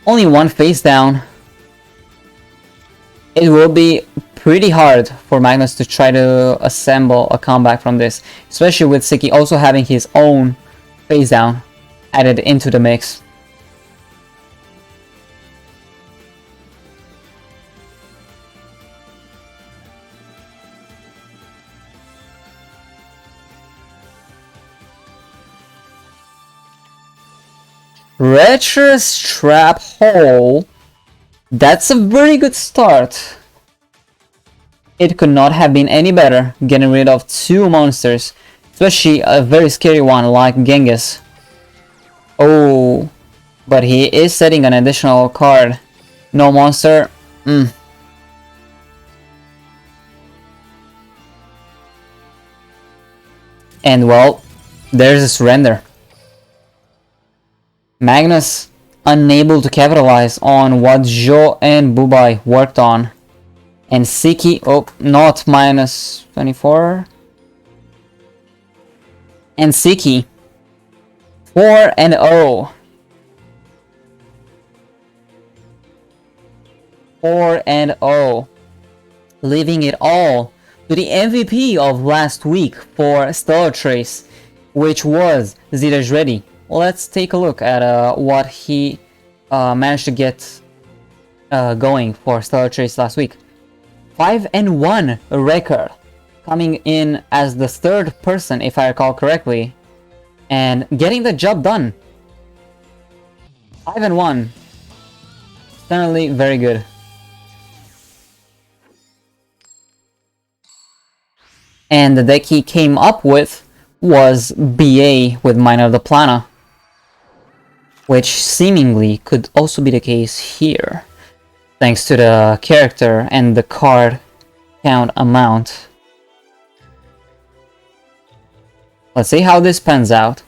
only one face down. It will be pretty hard for Magnus to try to assemble a comeback from this, especially with Siki also having his own face down added into the mix. Treacherous Trap Hole. That's a very good start. It could not have been any better, getting rid of two monsters, especially a very scary one like Genghis. Oh, but he is setting an additional card. No monster. And well, there's a surrender. Magnus unable to capitalize on what Jo and Bubai worked on. And Siki, oh, not minus 24. And Siki, 4-0. 4-0. Leaving it all to the MVP of last week for Stellar Trace, which was ZZy. Let's take a look at what he managed to get going for Stellar Trace last week. 5-1 record, coming in as the third person, if I recall correctly, and getting the job done. 5-1. Certainly very good. And the deck he came up with was BA with Mine of the Plana, which seemingly could also be the case here, thanks to the character and the card count amount. Let's see how this pans out.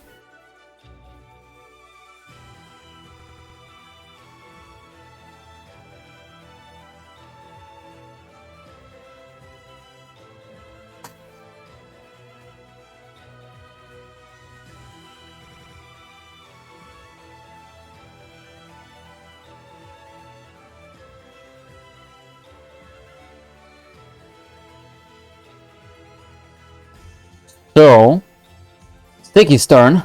So, Sticky's turn.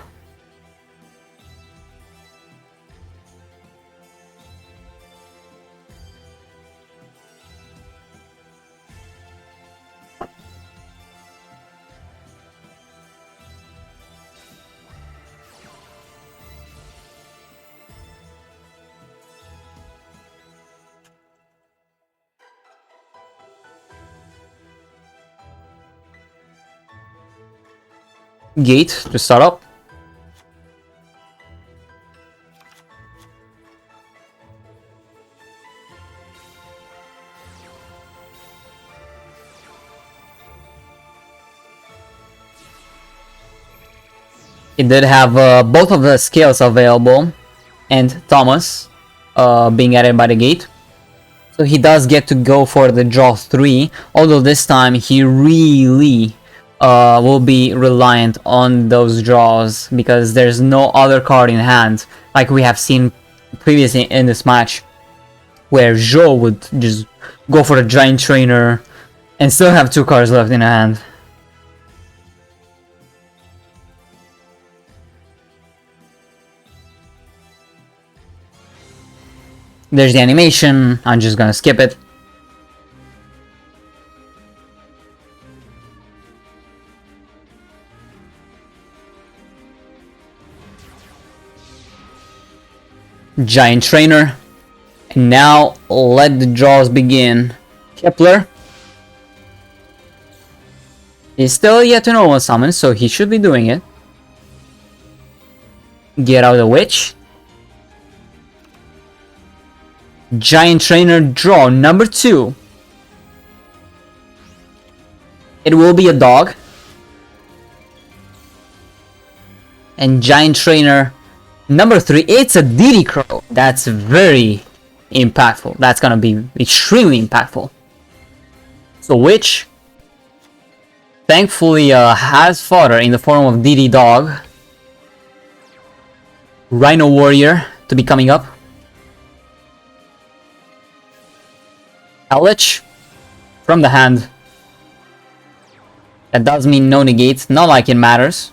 Gate to start up. It did have both of the scales available, and Thomas being added by the gate. So he does get to go for the draw 3, although this time he really will be reliant on those draws because there's no other card in hand, like we have seen previously in this match, where Zhou would just go for the Giant Trainer and still have 2 cards left in hand. There's the animation, I'm just gonna skip it. Giant Trainer. And now let the draws begin. Kepler is still yet to normal summon, so he should be doing it. Get out the Witch. Giant Trainer draw number 2. It will be a dog. And Giant Trainer number 3, it's a DD Crow. That's very impactful. That's gonna be extremely impactful. So Witch thankfully has fodder in the form of DD Dog. Rhino Warrior to be coming up. Elich from the hand. That does mean no negates, not like it matters.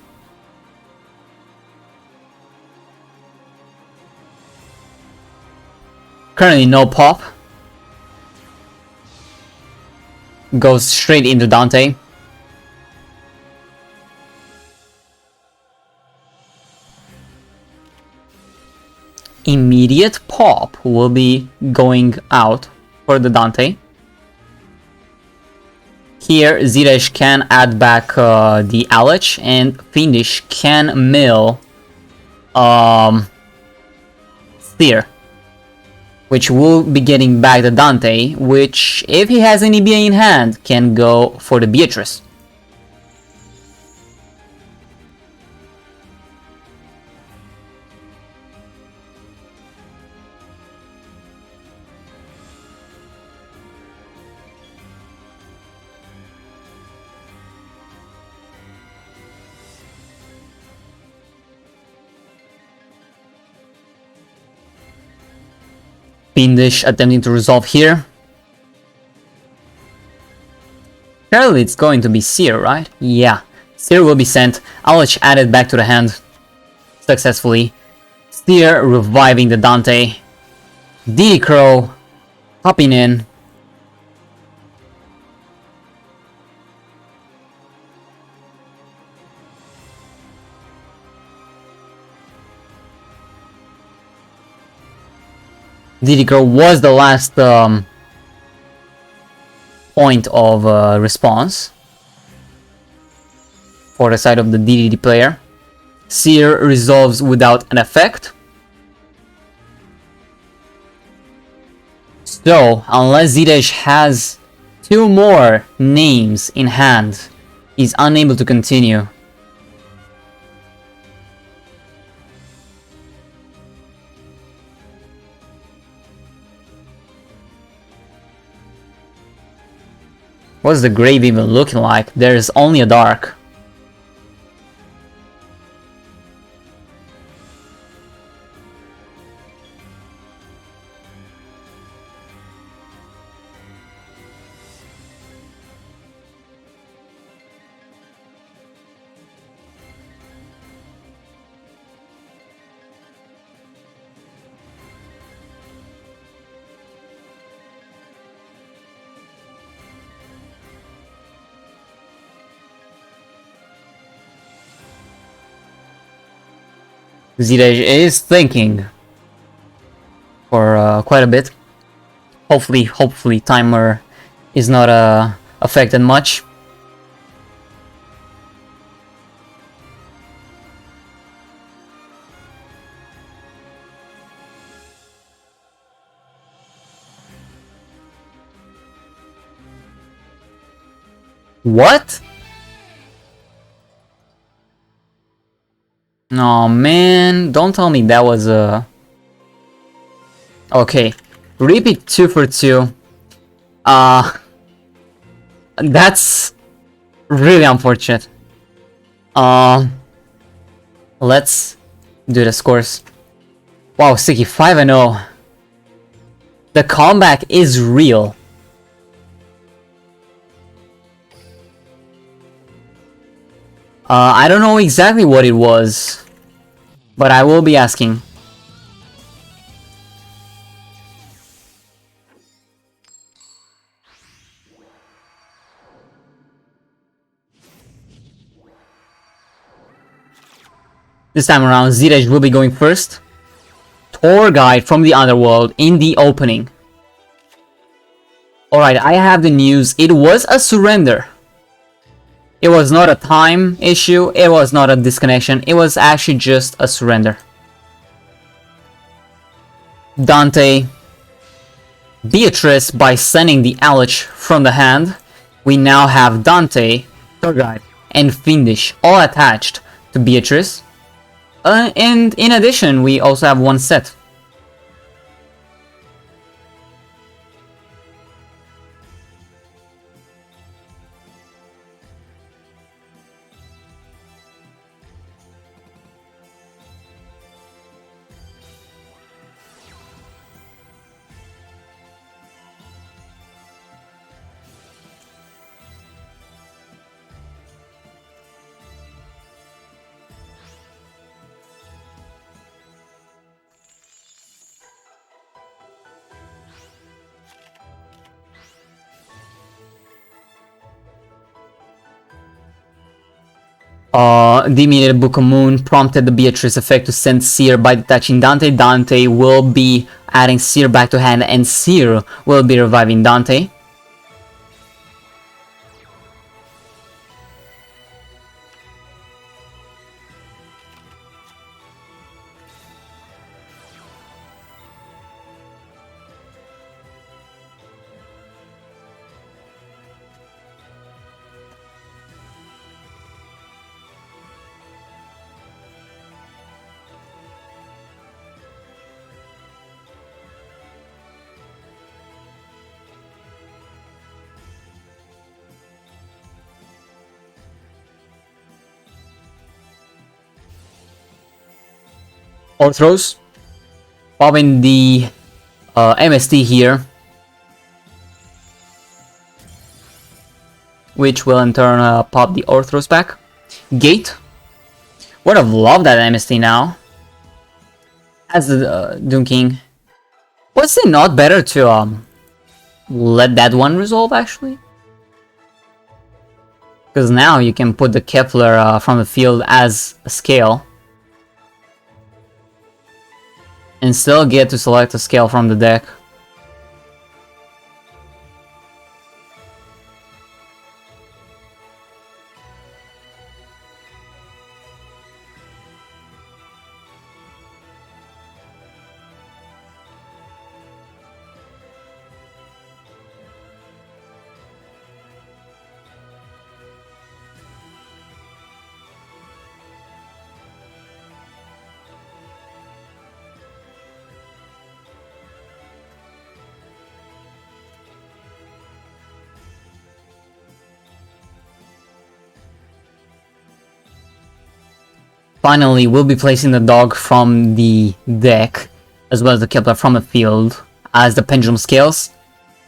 Currently no pop. Goes straight into Dante. Immediate pop will be going out for the Dante. Here Ziresh can add back the Alich, and Fiendish can mill Steer, which will be getting back the Dante, which, if he has any BA in hand, can go for the Beatrice. Fiendish attempting to resolve here. Apparently it's going to be Seer, right? Yeah. Seer will be sent. Alich added back to the hand successfully. Seer reviving the Dante. DD Crow hopping in. DD Crow was the last point of response for the side of the DDD player. Seer resolves without an effect. So, unless HeyZZy has 2 more names in hand, he's unable to continue. What's the grave even looking like? There's only a dark. HeyZZy is thinking for quite a bit. Hopefully timer is not affected much. What? Oh man, don't tell me that was a... Okay, repeat 2 for 2. That's really unfortunate. Let's do the scores. Wow, Sticky 5-0. The comeback is real. I don't know exactly what it was, but I will be asking. This time around, HeyZZy will be going first. Tour guide from the underworld in the opening. Alright, I have the news. It was a surrender. It was not a time issue, it was not a disconnection, it was actually just a surrender. Dante, Beatrice by sending the Alich from the hand. We now have Dante, Tour Guide, and Fiendish all attached to Beatrice. And in addition, we also have 1 set. The immediate Book of Moon prompted the Beatrice effect to send Seer by detaching Dante. Dante will be adding Seer back to hand, and Seer will be reviving Dante. Orthros, popping the MST here, which will in turn pop the Orthros back. Gate, would have loved that MST now, as the Doom King Was it not better to let that one resolve actually? Because now you can put the Kepler from the field as a scale. And still get to select a scale from the deck. Finally, we'll be placing the dog from the deck, as well as the Kepler from the field, as the pendulum scales.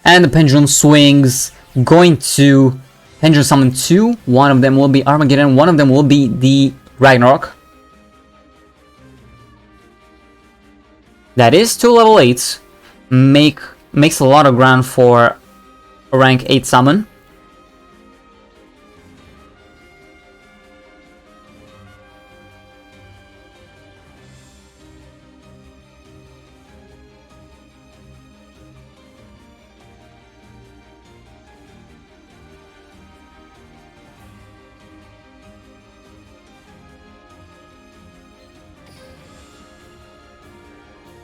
And the pendulum swings, going to pendulum summon 2. One of them will be Armageddon, one of them will be the Ragnarok. That is 2 level 8s. Makes a lot of ground for a rank 8 summon.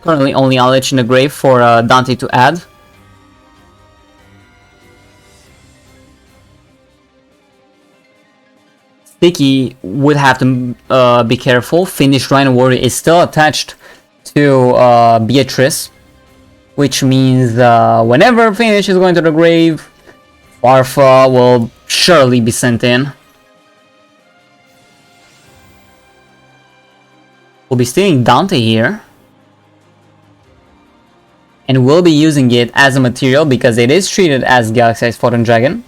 Currently only Knowledge in the grave for Dante to add. Sticky would have to be careful. Finished Rhino Warrior is still attached to Beatrice, which means whenever Finish is going to the grave, Farfa will surely be sent in. We'll be stealing Dante here. And we'll be using it as a material because it is treated as Galaxy-sized Photon Dragon.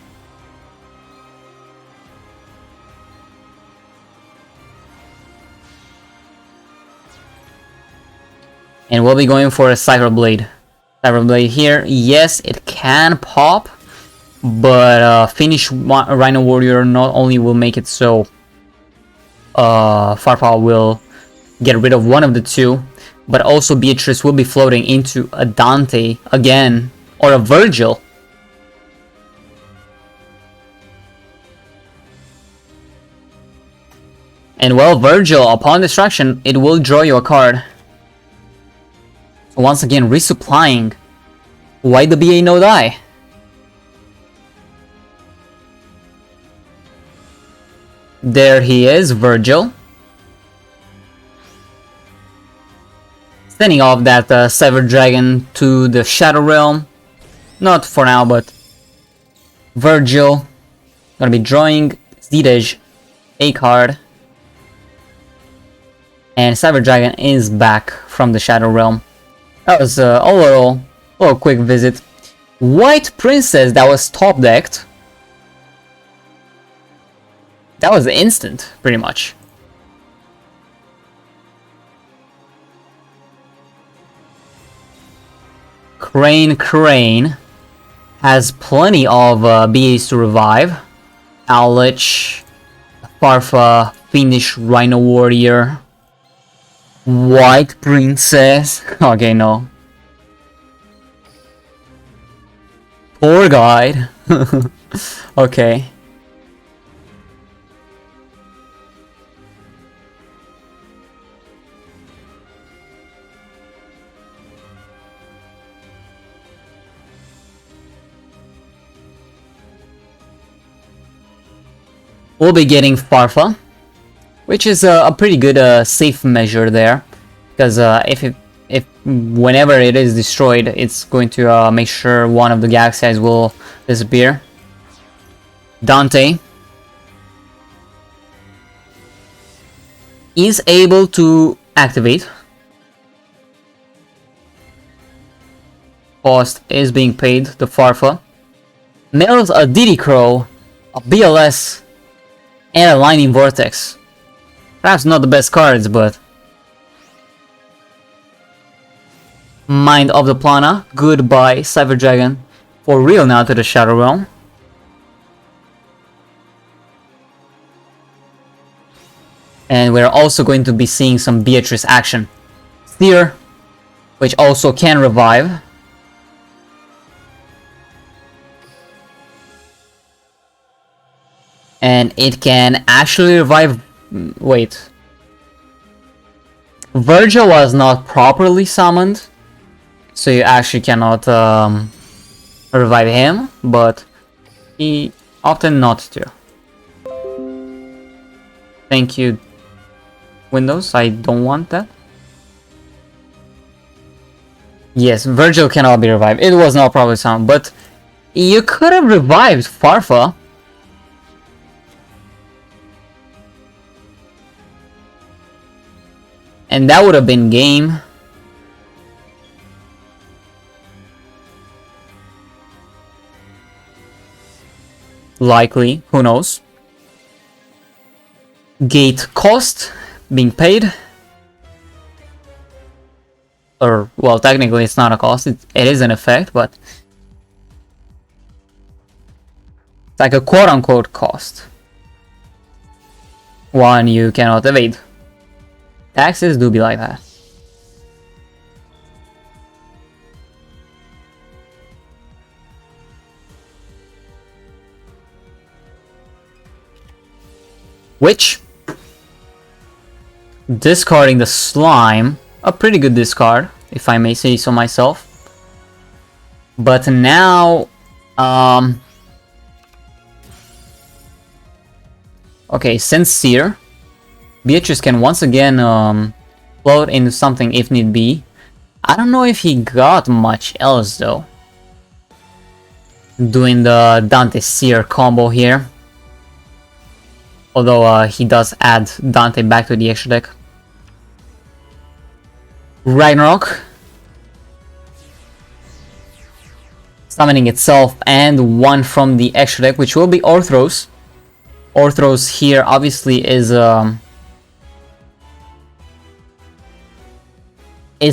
And we'll be going for a Cypher Blade. Cypher Blade here, yes, it can pop, but Finish Rhino Warrior not only will make it so Farfa will get rid of one of the two, but also Beatrice will be floating into a Dante again, or a Virgil. And well, Virgil, upon destruction, it will draw you a card. So once again, resupplying. Why the BA no die? There he is, Virgil. Sending off that Severed Dragon to the Shadow Realm. Not for now, but Virgil. Gonna be drawing ZDej a card. And Cyber Dragon is back from the Shadow Realm. That was a little quick visit. White Princess that was top decked. That was instant, pretty much. Crane has plenty of BAs to revive. Owlich, Farfa, Finish Rhino Warrior, White Princess. Okay, no. Poor guide. Okay. We'll be getting Farfa, which is a pretty good safe measure there, because if whenever it is destroyed, it's going to make sure one of the Galaxy Eyes will disappear. Dante is able to activate. Cost is being paid to Farfa. Mails a Diddy Crow, a BLS, and a Lightning Vortex. Perhaps not the best cards, but Mind of the Plana. Goodbye, Cypher Dragon. For real now to the Shadow Realm. And we're also going to be seeing some Beatrice action. Seer, which also can revive. And it can actually revive... Wait. Virgil was not properly summoned, so you actually cannot revive him, but he opted not to. Thank you, Windows. I don't want that. Yes, Virgil cannot be revived. It was not properly summoned, but you could have revived Farfa. And that would have been game. Likely, who knows. Gate cost being paid. Or, well, technically it's not a cost, it is an effect, but it's like a quote-unquote cost. One you cannot evade. Taxes do be like that. Which, discarding the slime, a pretty good discard, if I may say so myself. But now, okay, Sincere, Beatrice can once again float into something if need be. I don't know if he got much else though. Doing the Dante Seer combo here. Although he does add Dante back to the extra deck. Ragnarok. Summoning itself and one from the extra deck, which will be Orthros. Orthros here obviously is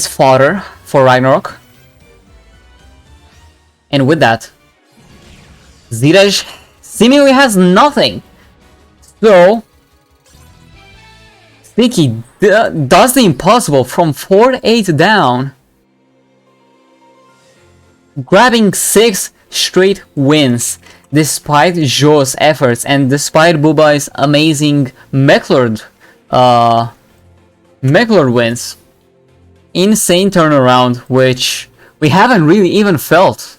fodder for Ragnarok. And with that, ZYZZy seemingly has nothing. So, Sticky does the impossible from 4-8 down, grabbing 6 straight wins, despite Joe's efforts and despite Bubai's amazing Mechlord wins. Insane turnaround, which we haven't really even felt,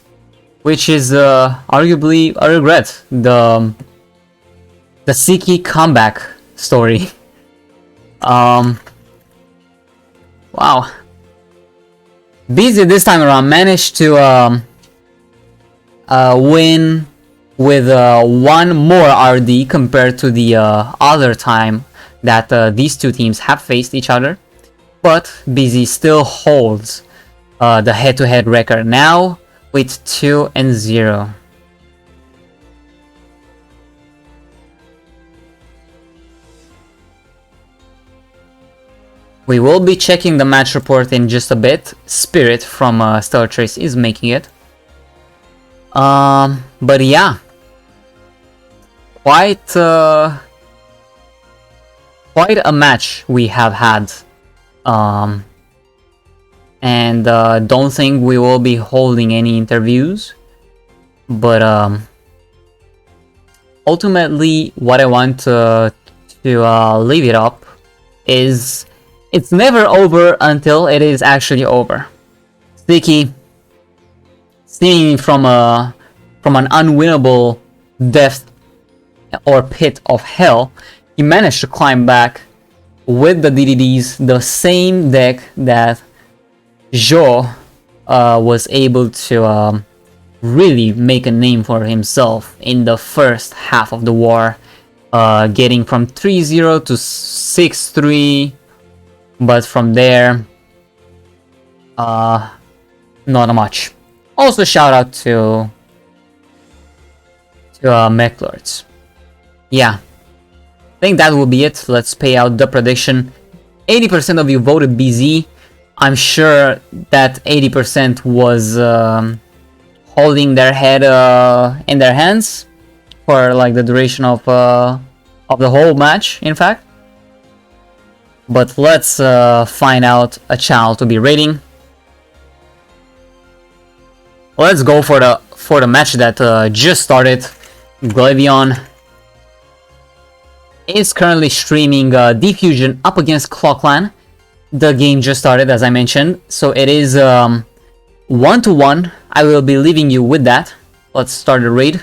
which is arguably a regret. The Siki comeback story. Wow. BZ this time around managed to win with one more RD compared to the other time that these two teams have faced each other. But BZ still holds the head-to-head record now with 2-0. We will be checking the match report in just a bit. Spirit from Stellar Trace is making it. But yeah, quite a match we have had. And don't think we will be holding any interviews. But ultimately, what I want to leave it up is, it's never over until it is actually over. Sticky, seeing from an unwinnable depth or pit of hell, he managed to climb back with the DDDs, the same deck that Joe was able to really make a name for himself in the first half of the war, getting from 3-0 to 6-3. But from there, not much. Also, shout out to Mechlords. Yeah, I think that will be it. Let's pay out the prediction. 80% of you voted BZ. I'm sure that 80% was holding their head in their hands for like the duration of the whole match, in fact. But let's find out a channel to be rating. Let's go for the match that just started. Glavion is currently streaming Diffusion up against Clockland. The game just started, as I mentioned, so it is 1-1. I will be leaving you with that. Let's start the raid.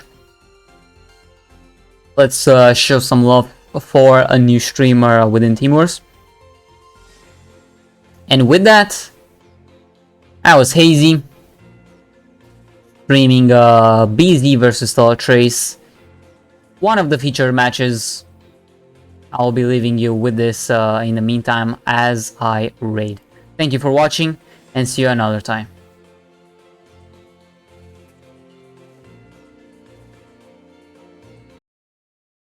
Let's show some love for a new streamer within Team Wars. And with that, I was HeyZZy, streaming BZ versus Trace, one of the featured matches. I'll be leaving you with this in the meantime as I raid. Thank you for watching, and see you another time.